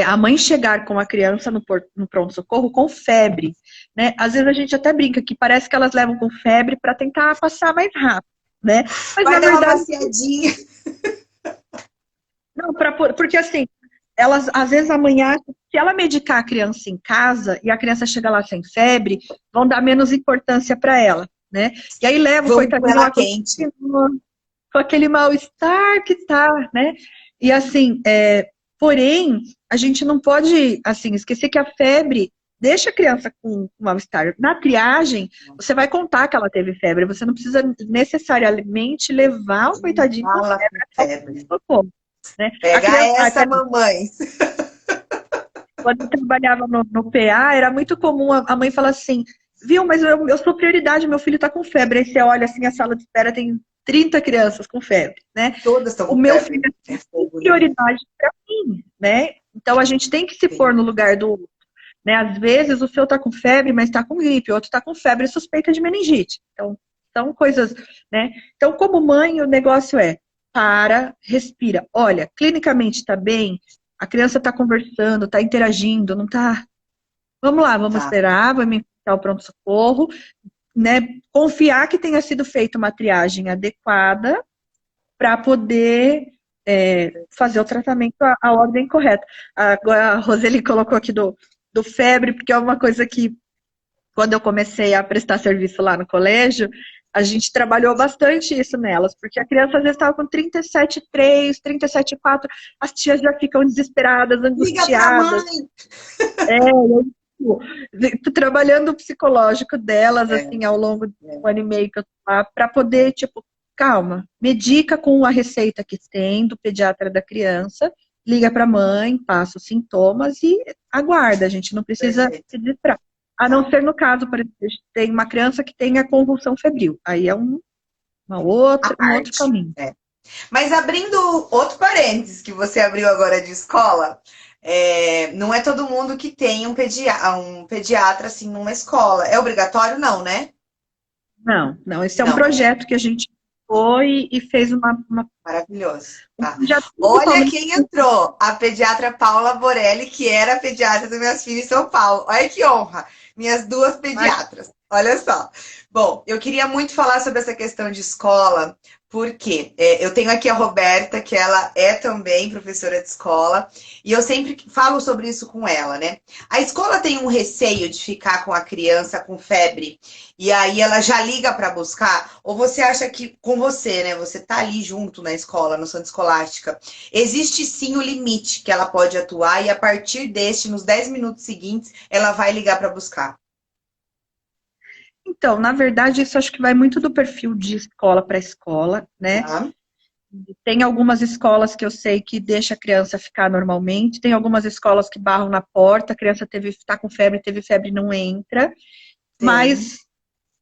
a mãe chegar com a criança no pronto-socorro com febre, né? Às vezes a gente até brinca que parece que elas levam com febre para tentar passar mais rápido, né? Mas Vai na dar uma verdade maciadinha. não, porque assim, elas, às vezes a mãe acha que se ela medicar a criança em casa e a criança chegar lá sem febre, vão dar menos importância para ela, né? E aí leva o Vamos com coitadinho ela lá quente. com aquele mal-estar que tá, né? E assim, porém, a gente não pode, assim, esquecer que a febre deixa a criança com mal-estar. Na triagem, você vai contar que ela teve febre, você não precisa necessariamente levar o coitadinho com Fala com febre até o febre. socorro, né? A Pega criança, essa, mamãe. quando eu trabalhava no PA, era muito comum a mãe falar assim, viu, mas eu sou prioridade, meu filho tá com febre. Aí você olha assim, a sala de espera tem 30 crianças com febre, né? Todas estão O com meu filho febre. É tem fogo, né? prioridade para mim, né? Então a gente tem que se pôr Sim. no lugar do outro, né? Às vezes o seu tá com febre, mas tá com gripe, o outro tá com febre e suspeita de meningite. Então, são coisas, né? Então, como mãe, o negócio é para, respira. Olha, clinicamente está bem, a criança está conversando, está interagindo, não está... Vamos lá, vamos Tá. esperar, vamos encontrar o pronto-socorro, né? Confiar que tenha sido feita uma triagem adequada para poder fazer o tratamento à ordem correta. Agora, a Roseli colocou aqui do febre, porque é uma coisa que, quando eu comecei a prestar serviço lá no colégio, a gente trabalhou bastante isso nelas, porque a criança às vezes estava com 37,3, 37,4, as tias já ficam desesperadas, Liga pra angustiadas. mãe! Tô trabalhando o psicológico delas, É, assim, ao longo de é. 1 ano e meio que eu tô lá, para poder, tipo, calma, medica com a receita que tem do pediatra da criança, liga para a mãe, passa os sintomas e aguarda, a gente não precisa Perfeito. se desesperar. A não ser no caso, por exemplo, tem uma criança que tem a convulsão febril, aí é um outro Parte. caminho. É. Mas abrindo outro parênteses que você abriu agora de escola, não é todo mundo que tem um pediatra assim numa escola. É obrigatório, não, né? Não, esse é um Não, projeto que a gente foi e fez maravilhoso. um Tá. projeto Olha principalmente. quem entrou, a pediatra Paula Borelli, que era a pediatra das minhas filhas em São Paulo. Olha que honra, minhas duas pediatras. Olha só. Bom, eu queria muito falar sobre essa questão de escola, porque eu tenho aqui a Roberta, que ela é também professora de escola, e eu sempre falo sobre isso com ela, né? A escola tem um receio de ficar com a criança com febre, e aí ela já liga para buscar, ou você acha que com você, né? Você tá ali junto na escola, no Centro Escolástica, existe sim o limite que ela pode atuar, e a partir deste, nos 10 minutos seguintes, ela vai ligar para buscar. Então, na verdade, isso acho que vai muito do perfil de escola para escola, né? Tá? Tem algumas escolas que eu sei que deixa a criança ficar normalmente, tem algumas escolas que barram na porta, a criança tá com febre, teve febre, não entra, Sim. mas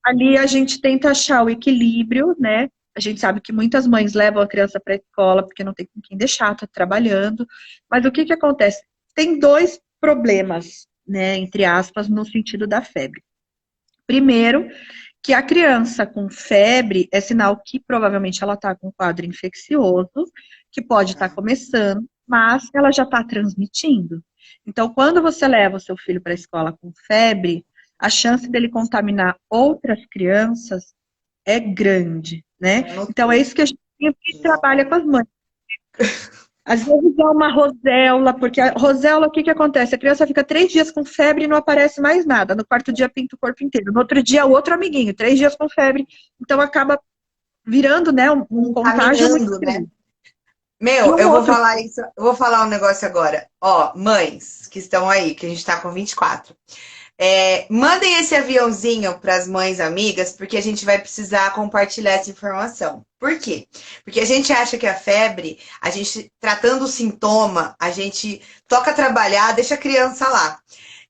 ali a gente tenta achar o equilíbrio, né? A gente sabe que muitas mães levam a criança para a escola porque não tem com quem deixar, tá trabalhando, mas o que que acontece? Tem dois problemas, né, entre aspas, no sentido da febre. Primeiro, que a criança com febre é sinal que provavelmente ela está com um quadro infeccioso, que pode estar Tá. começando, mas ela já está transmitindo. Então, quando você leva o seu filho para a escola com febre, a chance dele contaminar outras crianças é grande, né? Então, é isso que a gente sempre trabalha com as mães. Às vezes é uma roséola, porque a roséola, o que que acontece? A criança fica 3 dias com febre e não aparece mais nada. No quarto dia pinta o corpo inteiro. No outro dia, o outro amiguinho, 3 dias com febre. Então acaba virando, né, um contágio muito Caminhando, né? grande. E Meu, um eu vou outro, falar isso, eu vou falar um negócio agora. Ó, mães que estão aí, que a gente tá com 24. Mandem esse aviãozinho para as mães amigas, porque a gente vai precisar compartilhar essa informação. Por quê? Porque a gente acha que a febre, a gente tratando o sintoma, a gente toca trabalhar, deixa a criança lá.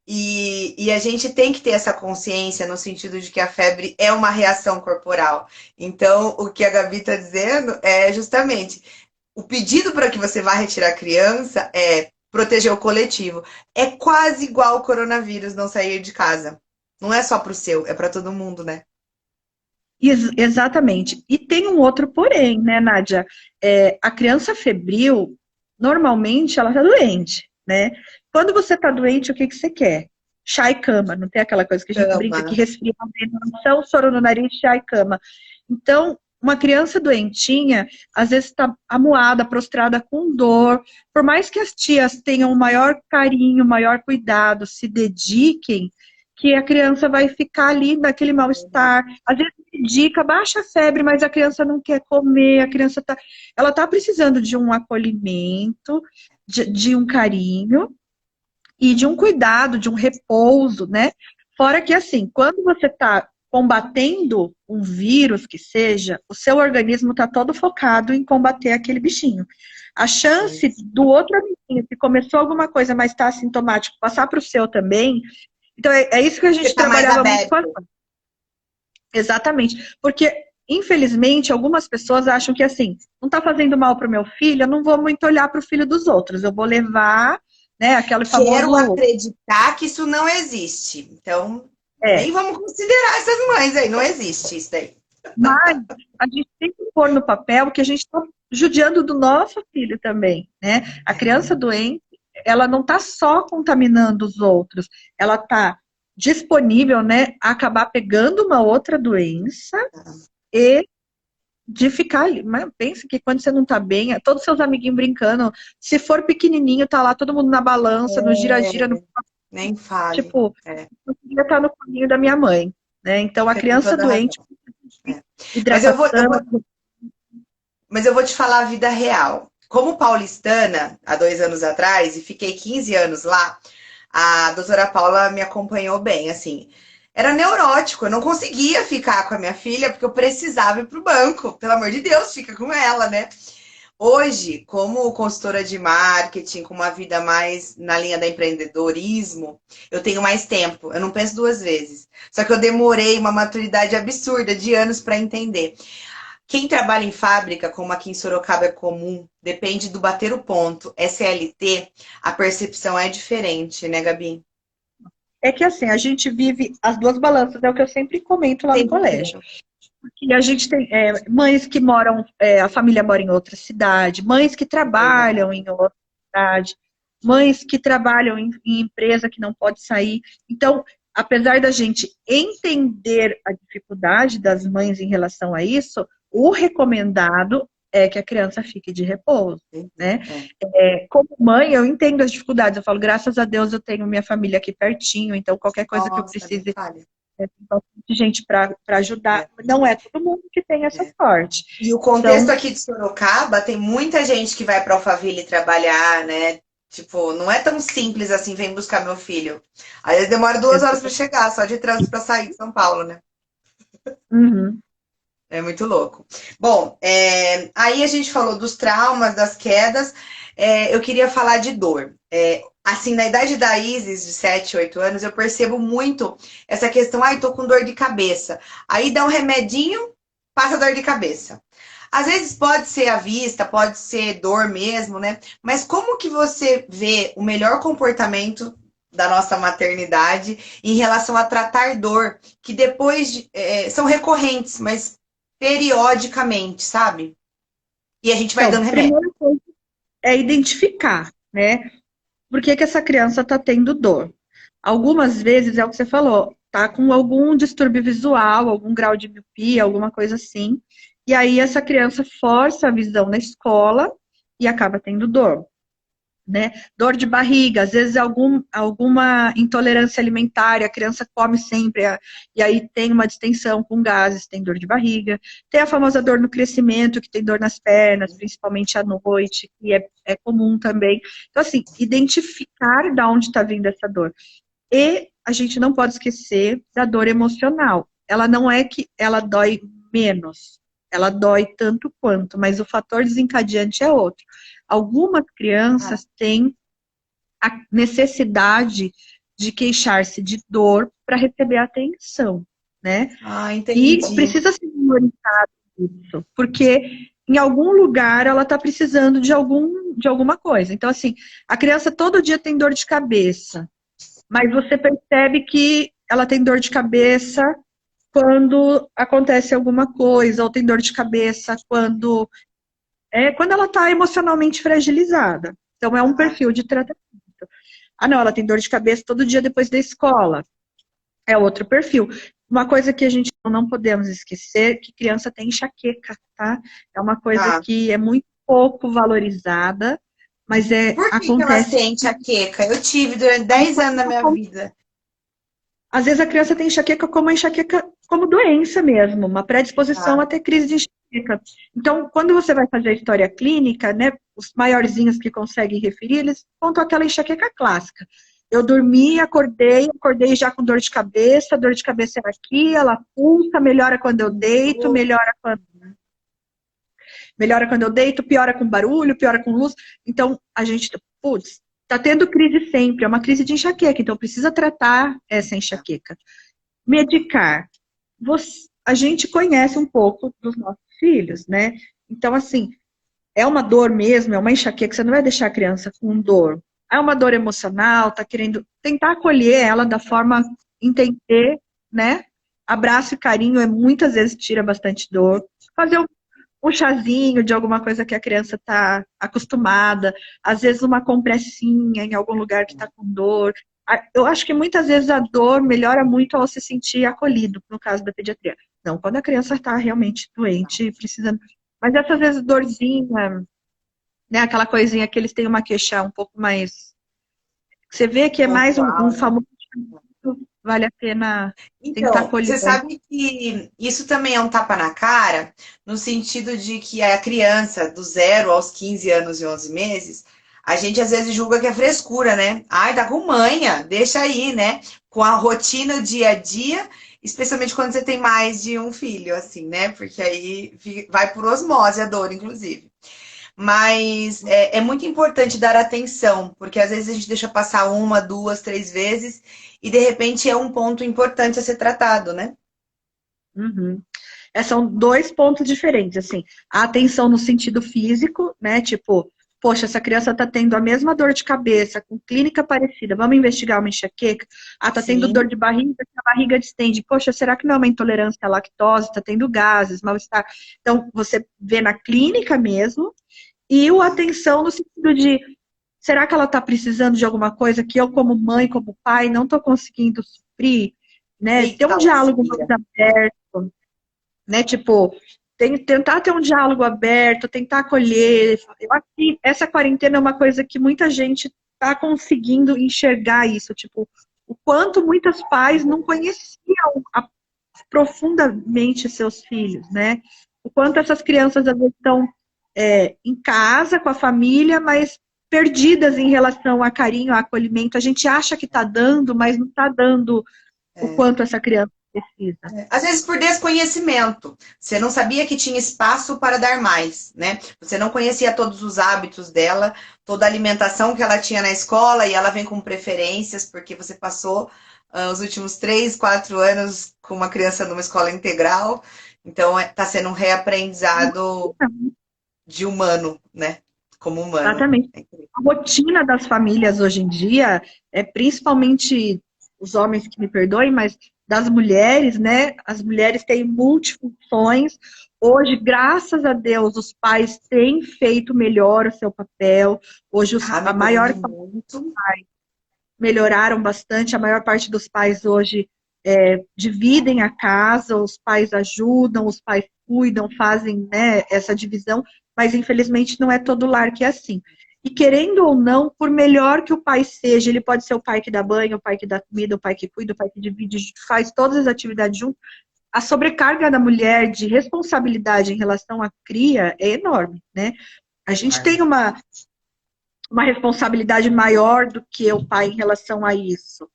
E a gente tem que ter essa consciência no sentido de que a febre é uma reação corporal. Então, o que a Gabi está dizendo é justamente o pedido para que você vá retirar a criança é proteger o coletivo. É quase igual o coronavírus não sair de casa. Não é só para o seu, é para todo mundo, né? exatamente. E tem um outro porém, né, Nádia? A criança febril, normalmente, ela está doente, né? Quando você está doente, o que que você quer? Chá e cama. Não tem aquela coisa que a gente brinca que Cama. resfria a soro no nariz, chá e cama. Então, uma criança doentinha, às vezes está amuada, prostrada com dor. Por mais que as tias tenham o maior carinho, o maior cuidado, se dediquem, que a criança vai ficar ali naquele mal-estar. Às vezes medica, baixa a febre, mas a criança não quer comer, ela tá precisando de um acolhimento, de um carinho e de um cuidado, de um repouso, né? Fora que, assim, quando você está combatendo um vírus que seja, o seu organismo está todo focado em combater aquele bichinho. A chance do outro amiguinho que começou alguma coisa, mas está assintomático, passar para o seu também. Então, é isso que a Você gente tá mais trabalhava muito com as aberto. mães. Exatamente. Porque, infelizmente, algumas pessoas acham que, assim, não está fazendo mal para o meu filho, eu não vou muito olhar para o filho dos outros. Eu vou levar, né, aquele Quero famoso. acreditar que isso não existe. Então, É, nem vamos considerar essas mães aí. Não existe isso daí. mas a gente tem que pôr no papel que a gente está judiando do nosso filho também, né? A criança doente, ela não está só contaminando os outros, ela está disponível, né, a acabar pegando uma outra doença e de ficar ali. Mas pensa que quando você não tá bem, todos seus amiguinhos brincando, se for pequenininho, tá lá todo mundo na balança, no gira-gira, no... Nem fale. tipo, eu queria estar no caminho da minha mãe, né? Então a Você tem criança toda a doente, razão. É. hidratação, Mas eu vou te falar a vida real. Como paulistana, há 2 anos atrás, e fiquei 15 anos lá, a doutora Paula me acompanhou bem, assim. Era neurótico, eu não conseguia ficar com a minha filha porque eu precisava ir pro banco. Pelo amor de Deus, fica com ela, né? Hoje, como consultora de marketing, com uma vida mais na linha da empreendedorismo, eu tenho mais tempo, eu não penso duas vezes. Só que eu demorei uma maturidade absurda de anos para entender. Quem trabalha em fábrica, como aqui em Sorocaba é comum, depende do bater o ponto. SLT, a percepção é diferente, né, Gabi? é que assim, a gente vive as duas balanças, é o que eu sempre comento lá no Sempre colégio. viram. E a gente tem mães que moram, a família mora em outra cidade, mães que trabalham Verdade. em outra cidade, mães que trabalham em empresa que não pode sair. Então, apesar da gente entender a dificuldade das mães em relação a isso, o recomendado é que a criança fique de repouso, né? Como mãe, eu entendo as dificuldades. Eu falo, graças a Deus eu tenho minha família aqui pertinho, então qualquer coisa que eu Nossa, nem precise falha. tem bastante gente para ajudar. É, Não é todo mundo que tem essa é. sorte. E o contexto Então, aqui de Sorocaba tem muita gente que vai para Alphaville trabalhar, né? Tipo, não é tão simples assim, vem buscar meu filho. Às vezes demora 2 horas para chegar, só de trânsito para sair de São Paulo, né? uhum. É muito louco. Bom, aí a gente falou dos traumas, das quedas. Eu queria falar de dor. Assim, na idade da Isis, de 7, 8 anos, eu percebo muito essa questão. Ai, tô com dor de cabeça. Aí dá um remedinho, passa dor de cabeça. Às vezes pode ser à vista, pode ser dor mesmo, né? Mas como que você vê o melhor comportamento da nossa maternidade em relação a tratar dor, que depois são recorrentes, mas periodicamente, sabe? E a gente vai Então, dando remédio. primeira coisa é identificar, né? Por que que essa criança está tendo dor? Algumas vezes é o que você falou, tá com algum distúrbio visual, algum grau de miopia, alguma coisa assim. E aí essa criança força a visão na escola e acaba tendo dor. Né? Dor de barriga, às vezes alguma intolerância alimentar, a criança come sempre, e aí tem uma distensão com gases, tem dor de barriga. Tem a famosa dor no crescimento, que tem dor nas pernas, principalmente à noite, que é comum também. Então, assim, identificar de onde está vindo essa dor. E a gente não pode esquecer da dor emocional. Ela não é que ela dói menos, ela dói tanto quanto, mas o fator desencadeante é outro. Algumas crianças têm a necessidade de queixar-se de dor para receber atenção, né? E Entendi. precisa ser monitorar isso, porque em algum lugar ela está precisando de alguma coisa. Então, assim, a criança todo dia tem dor de cabeça, mas você percebe que ela tem dor de cabeça quando acontece alguma coisa, ou tem dor de cabeça quando ela está emocionalmente fragilizada. Então, é um perfil de tratamento. Ah, não, ela tem dor de cabeça todo dia depois da escola. É outro perfil. Uma coisa que a gente não podemos esquecer, que criança tem enxaqueca, tá? É uma coisa Tá. que é muito pouco valorizada, mas Por que elas acontece. têm enxaqueca? Eu tive durante 10 anos da minha vida. Às vezes a criança tem enxaqueca como doença mesmo, uma predisposição Tá. a ter crise de enxaqueca. Então, quando você vai fazer a história clínica, né, os maiorzinhos que conseguem referir, eles contam aquela enxaqueca clássica. Eu dormi, acordei já com a dor de cabeça era aqui, ela pulsa, melhora quando eu deito, melhora quando eu deito, piora com barulho, piora com luz. Então, a gente, putz, tá tendo crise sempre, é uma crise de enxaqueca, então precisa tratar essa enxaqueca. Medicar. A gente conhece um pouco dos nossos filhos, né? Então, assim, é uma dor mesmo, é uma enxaqueca, você não vai deixar a criança com dor. É uma dor emocional, tá querendo tentar acolher ela da forma entender, né? Abraço e carinho muitas vezes tira bastante dor. Fazer um chazinho de alguma coisa que a criança está acostumada, às vezes uma compressinha em algum lugar que está com dor. Eu acho que muitas vezes a dor melhora muito ao se sentir acolhido, no caso da pediatria. Não, quando a criança está realmente doente, precisando. Mas essas vezes dorzinha, né? Aquela coisinha que eles têm uma queixa um pouco mais. Você vê que é mais um Pontual, né? famoso, vale a pena tentar Então, acolher. você sabe que isso também é um tapa na cara, no sentido de que a criança, do 0 aos 15 anos e 11 meses, a gente às vezes julga que é frescura, né? Ai, tá com manha, deixa aí, né? Com a rotina, o dia a dia, especialmente quando você tem mais de um filho, assim, né? Porque aí vai por osmose a dor, inclusive. Mas é muito importante dar atenção, porque às vezes a gente deixa passar uma, duas, três vezes e de repente é um ponto importante a ser tratado, né? Uhum. São dois pontos diferentes, assim. A atenção no sentido físico, né? Tipo, poxa, essa criança está tendo a mesma dor de cabeça, com clínica parecida, vamos investigar uma enxaqueca? Ah, tá tendo dor Sim, de barriga, a barriga distende. Poxa, será que não é uma intolerância à lactose? Tá tendo gases, mal-estar. Então, você vê na clínica mesmo, e o atenção no sentido de, será que ela está precisando de alguma coisa que eu, como mãe, como pai, não estou conseguindo suprir? o Né? que Ter um tal, diálogo mais filha? aberto, né? Tipo, tentar ter um diálogo aberto, tentar acolher. Eu acho que essa quarentena é uma coisa que muita gente está conseguindo enxergar isso, tipo, o quanto muitos pais não conheciam profundamente seus filhos, né? O quanto essas crianças às vezes estão em casa com a família, mas perdidas em relação a carinho, a acolhimento. A gente acha que está dando, mas não está dando o quanto essa criança precisa. Às vezes por desconhecimento. Você não sabia que tinha espaço para dar mais, né? Você não conhecia todos os hábitos dela, toda a alimentação que ela tinha na escola e ela vem com preferências, porque você passou os últimos 3, 4 anos com uma criança numa escola integral. Então, está sendo um reaprendizado de humano, né? Como humano. Exatamente. A rotina das famílias hoje em dia, principalmente os homens que me perdoem, mas das mulheres, né? As mulheres têm multifunções. Hoje, graças a Deus, os pais têm feito melhor o seu papel. Hoje, Tá a maior melhorando muito. melhoraram bastante. A maior parte dos pais hoje dividem a casa, os pais ajudam, os pais cuidam, fazem, né, essa divisão, mas infelizmente não é todo lar que é assim. E querendo ou não, por melhor que o pai seja, ele pode ser o pai que dá banho, o pai que dá comida, o pai que cuida, o pai que divide, faz todas as atividades junto. A sobrecarga da mulher de responsabilidade em relação à cria é enorme, né? A gente tem uma responsabilidade maior do que o pai em relação a isso.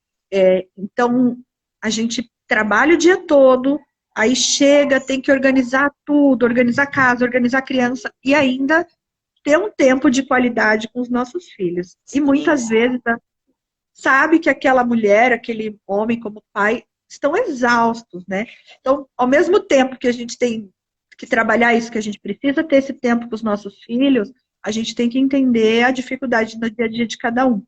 Então, a gente trabalha o dia todo, aí chega, tem que organizar tudo, organizar a casa, organizar a criança, e ainda ter um tempo de qualidade com os nossos filhos. E Sim, muitas vezes sabe que aquela mulher, aquele homem como pai, estão exaustos, né? Então, ao mesmo tempo que a gente tem que trabalhar isso, que a gente precisa ter esse tempo com os nossos filhos, a gente tem que entender a dificuldade no dia a dia de cada um.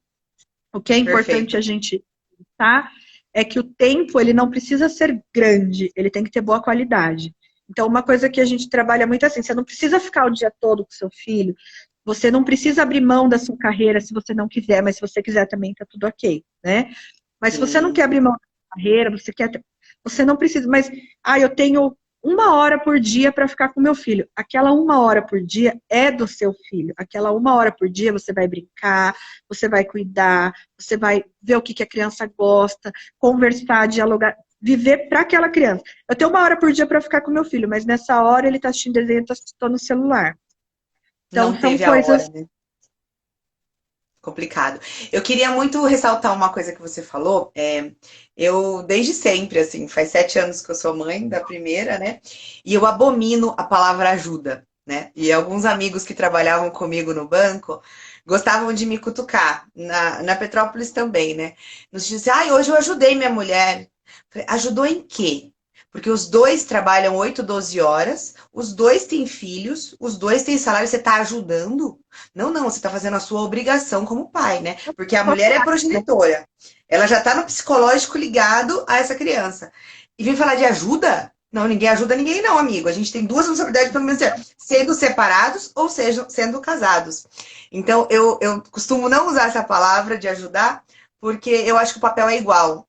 O que é importante a perfeito. gente pensar é que o tempo, ele não precisa ser grande, ele tem que ter boa qualidade. Então, uma coisa que a gente trabalha muito assim, você não precisa ficar o dia todo com seu filho, você não precisa abrir mão da sua carreira se você não quiser, mas se você quiser também tá tudo ok, né? Mas se você não quer Sim. abrir mão da sua carreira, você não precisa, mas, eu tenho 1 hora por dia para ficar com meu filho. Aquela 1 hora por dia é do seu filho. Aquela 1 hora por dia você vai brincar, você vai cuidar, você vai ver o que que a criança gosta, conversar, dialogar, viver para aquela criança. Eu tenho 1 hora por dia para ficar com meu filho, mas nessa hora ele está assistindo desenho, estou no celular. Então Não são teve a hora, coisas. né? Complicado. Eu queria muito ressaltar uma coisa que você falou. Eu, desde sempre, assim, faz 7 anos que eu sou mãe da primeira, né? E eu abomino a palavra ajuda, né? E alguns amigos que trabalhavam comigo no banco gostavam de me cutucar, na Petrópolis também, né? Nos diziam, ai, hoje eu ajudei minha mulher. Falei, ajudou em quê? Porque os dois trabalham 8, 12 horas, os dois têm filhos, os dois têm salário, você está ajudando? Não, não, você está fazendo a sua obrigação como pai, né? Porque a mulher é progenitora. Ela já está no psicológico ligado a essa criança. E vem falar de ajuda? Não, ninguém ajuda ninguém, não, amigo. A gente tem duas responsabilidades, pelo menos, sendo separados ou seja, sendo casados. Então, eu costumo não usar essa palavra de ajudar, porque eu acho que o papel é igual.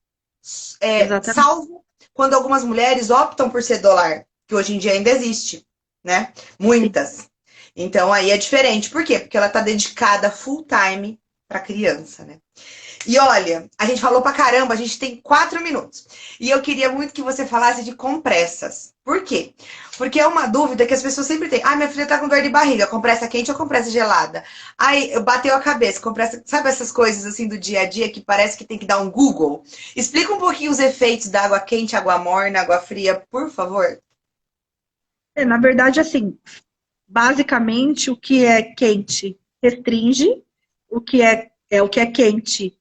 Exatamente. Salvo quando algumas mulheres optam por ser dolar, que hoje em dia ainda existe, né? Muitas. Então, aí é diferente. Por quê? Porque ela está dedicada full time para a criança, né? E olha, a gente falou pra caramba, a gente tem 4 minutos. E eu queria muito que você falasse de compressas. Por quê? Porque é uma dúvida que as pessoas sempre têm. Ah, minha filha tá com dor de barriga, compressa quente ou compressa gelada? Ai, bateu a cabeça, compressa. Sabe essas coisas assim do dia a dia que parece que tem que dar um Google? Explica um pouquinho os efeitos da água quente, água morna, água fria, por favor. Na verdade, assim, basicamente o que é quente restringe, o que é quente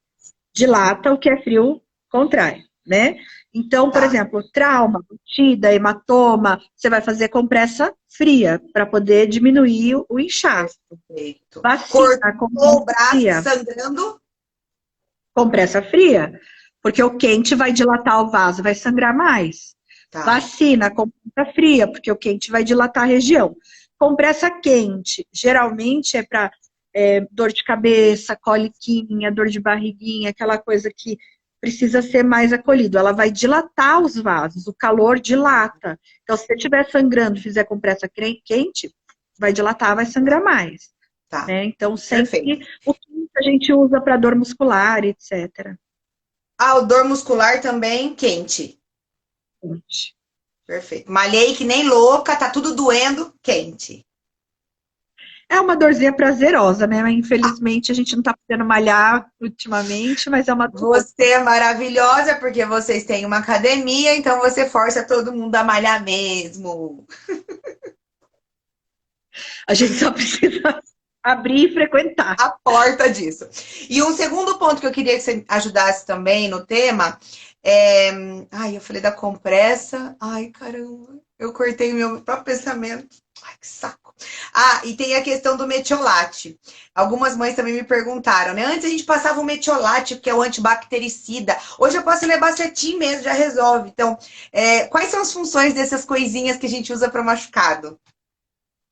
dilata, o que é frio contrai, né? Então, por Tá, exemplo, trauma, batida, hematoma, você vai fazer compressa fria para poder diminuir o inchaço. perfeito. Vacina, Cortou o compressa braço fria. sangrando? Compressa fria, porque o quente vai dilatar o vaso, vai sangrar mais. Tá. Vacina, compressa fria, porque o quente vai dilatar a região. Compressa quente, geralmente é para dor de cabeça, coliquinha, dor de barriguinha, aquela coisa que precisa ser mais acolhido. Ela vai dilatar os vasos, o calor dilata. Então, se você estiver sangrando e fizer compressa quente, vai dilatar, vai sangrar mais. Tá. Né? Então, Perfeito. sempre o que a gente usa para dor muscular, etc. Ah, o dor muscular também quente. Perfeito. Malhei que nem louca, tá tudo doendo, quente. É uma dorzinha prazerosa, né? Mas, infelizmente, a gente não tá podendo malhar ultimamente, mas é uma dor boa. Você é maravilhosa porque vocês têm uma academia, então você força todo mundo a malhar mesmo. A gente só precisa abrir e frequentar. A porta disso. E um segundo ponto que eu queria que você ajudasse também no tema é. Ai, eu falei da compressa. Ai, caramba. Eu cortei meu próprio pensamento. Ai, que saco. Ah, e tem a questão do metiolate. Algumas mães também me perguntaram, né? Antes a gente passava o metiolate, que é o antibactericida. Hoje eu posso levar cetim mesmo, já resolve. Então, quais são as funções dessas coisinhas que a gente usa para machucado?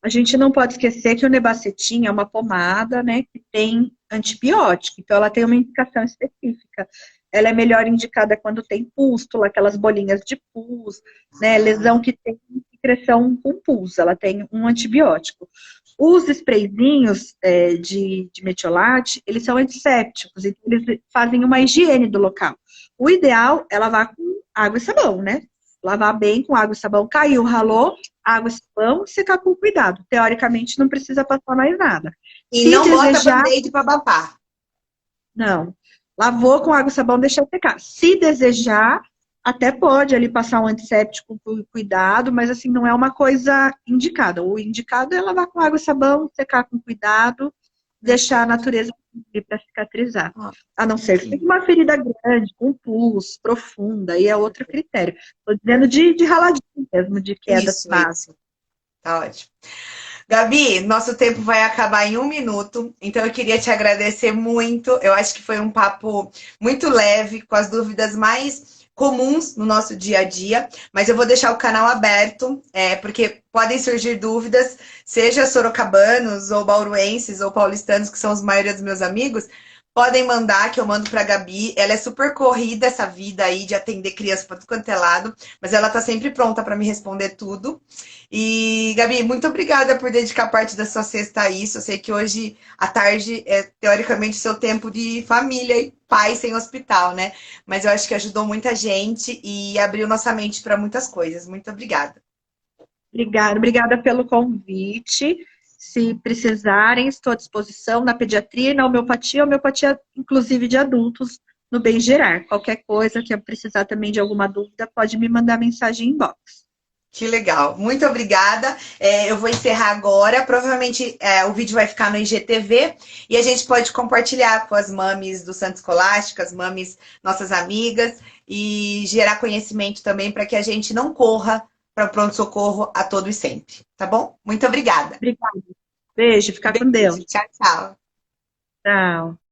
A gente não pode esquecer que o Nebacetim é uma pomada, né, que tem antibiótico, então ela tem uma indicação específica. Ela é melhor indicada quando tem pústula, aquelas bolinhas de pus, né, lesão que tem secreção com pus, ela tem um antibiótico. Os sprayzinhos de metiolate, eles são antissépticos, então eles fazem uma higiene do local. O ideal é lavar com água e sabão, né? Lavar bem com água e sabão, caiu, ralou, água e sabão, secar com cuidado. Teoricamente, não precisa passar mais nada. E Se não bota desejar, band-aid para abafar. não. Lavou com água e sabão, deixa secar. Se desejar, até pode ali passar um antisséptico com cuidado, mas assim, não é uma coisa indicada. O indicado é lavar com água e sabão, secar com cuidado, deixar a Perfeito. natureza para cicatrizar. Ah, A não ser que tenha uma ferida grande, com pus, profunda, aí é outro critério. Estou dizendo de raladinho mesmo, de queda isso, base. isso. Tá ótimo. Gabi, nosso tempo vai acabar em 1 minuto, então eu queria te agradecer muito. Eu acho que foi um papo muito leve, com as dúvidas mais comuns no nosso dia a dia, mas eu vou deixar o canal aberto, porque podem surgir dúvidas, seja sorocabanos, ou bauruenses, ou paulistanos, que são a maioria dos meus amigos, podem mandar, que eu mando para a Gabi. Ela é super corrida, essa vida aí de atender criança para tudo quanto é lado, mas ela tá sempre pronta para me responder tudo. E, Gabi, muito obrigada por dedicar parte da sua sexta a isso. Eu sei que hoje à tarde é teoricamente seu tempo de família e pai sem hospital, né? Mas eu acho que ajudou muita gente e abriu nossa mente para muitas coisas. Muito obrigada. Obrigada pelo convite. Se precisarem, estou à disposição na pediatria e na homeopatia inclusive de adultos, no Bem Gerar. Qualquer coisa que eu precisar também de alguma dúvida, pode me mandar mensagem em inbox. Que legal, muito obrigada. Eu vou encerrar agora. Provavelmente o vídeo vai ficar no IGTV e a gente pode compartilhar com as mames do Santo Escolástico, as mames, nossas amigas, e gerar conhecimento também para que a gente não corra para o pronto-socorro a todo e sempre. Tá bom? Muito obrigada. Obrigada. Beijo, fica com Beijo, Deus. tchau, tchau. Tchau.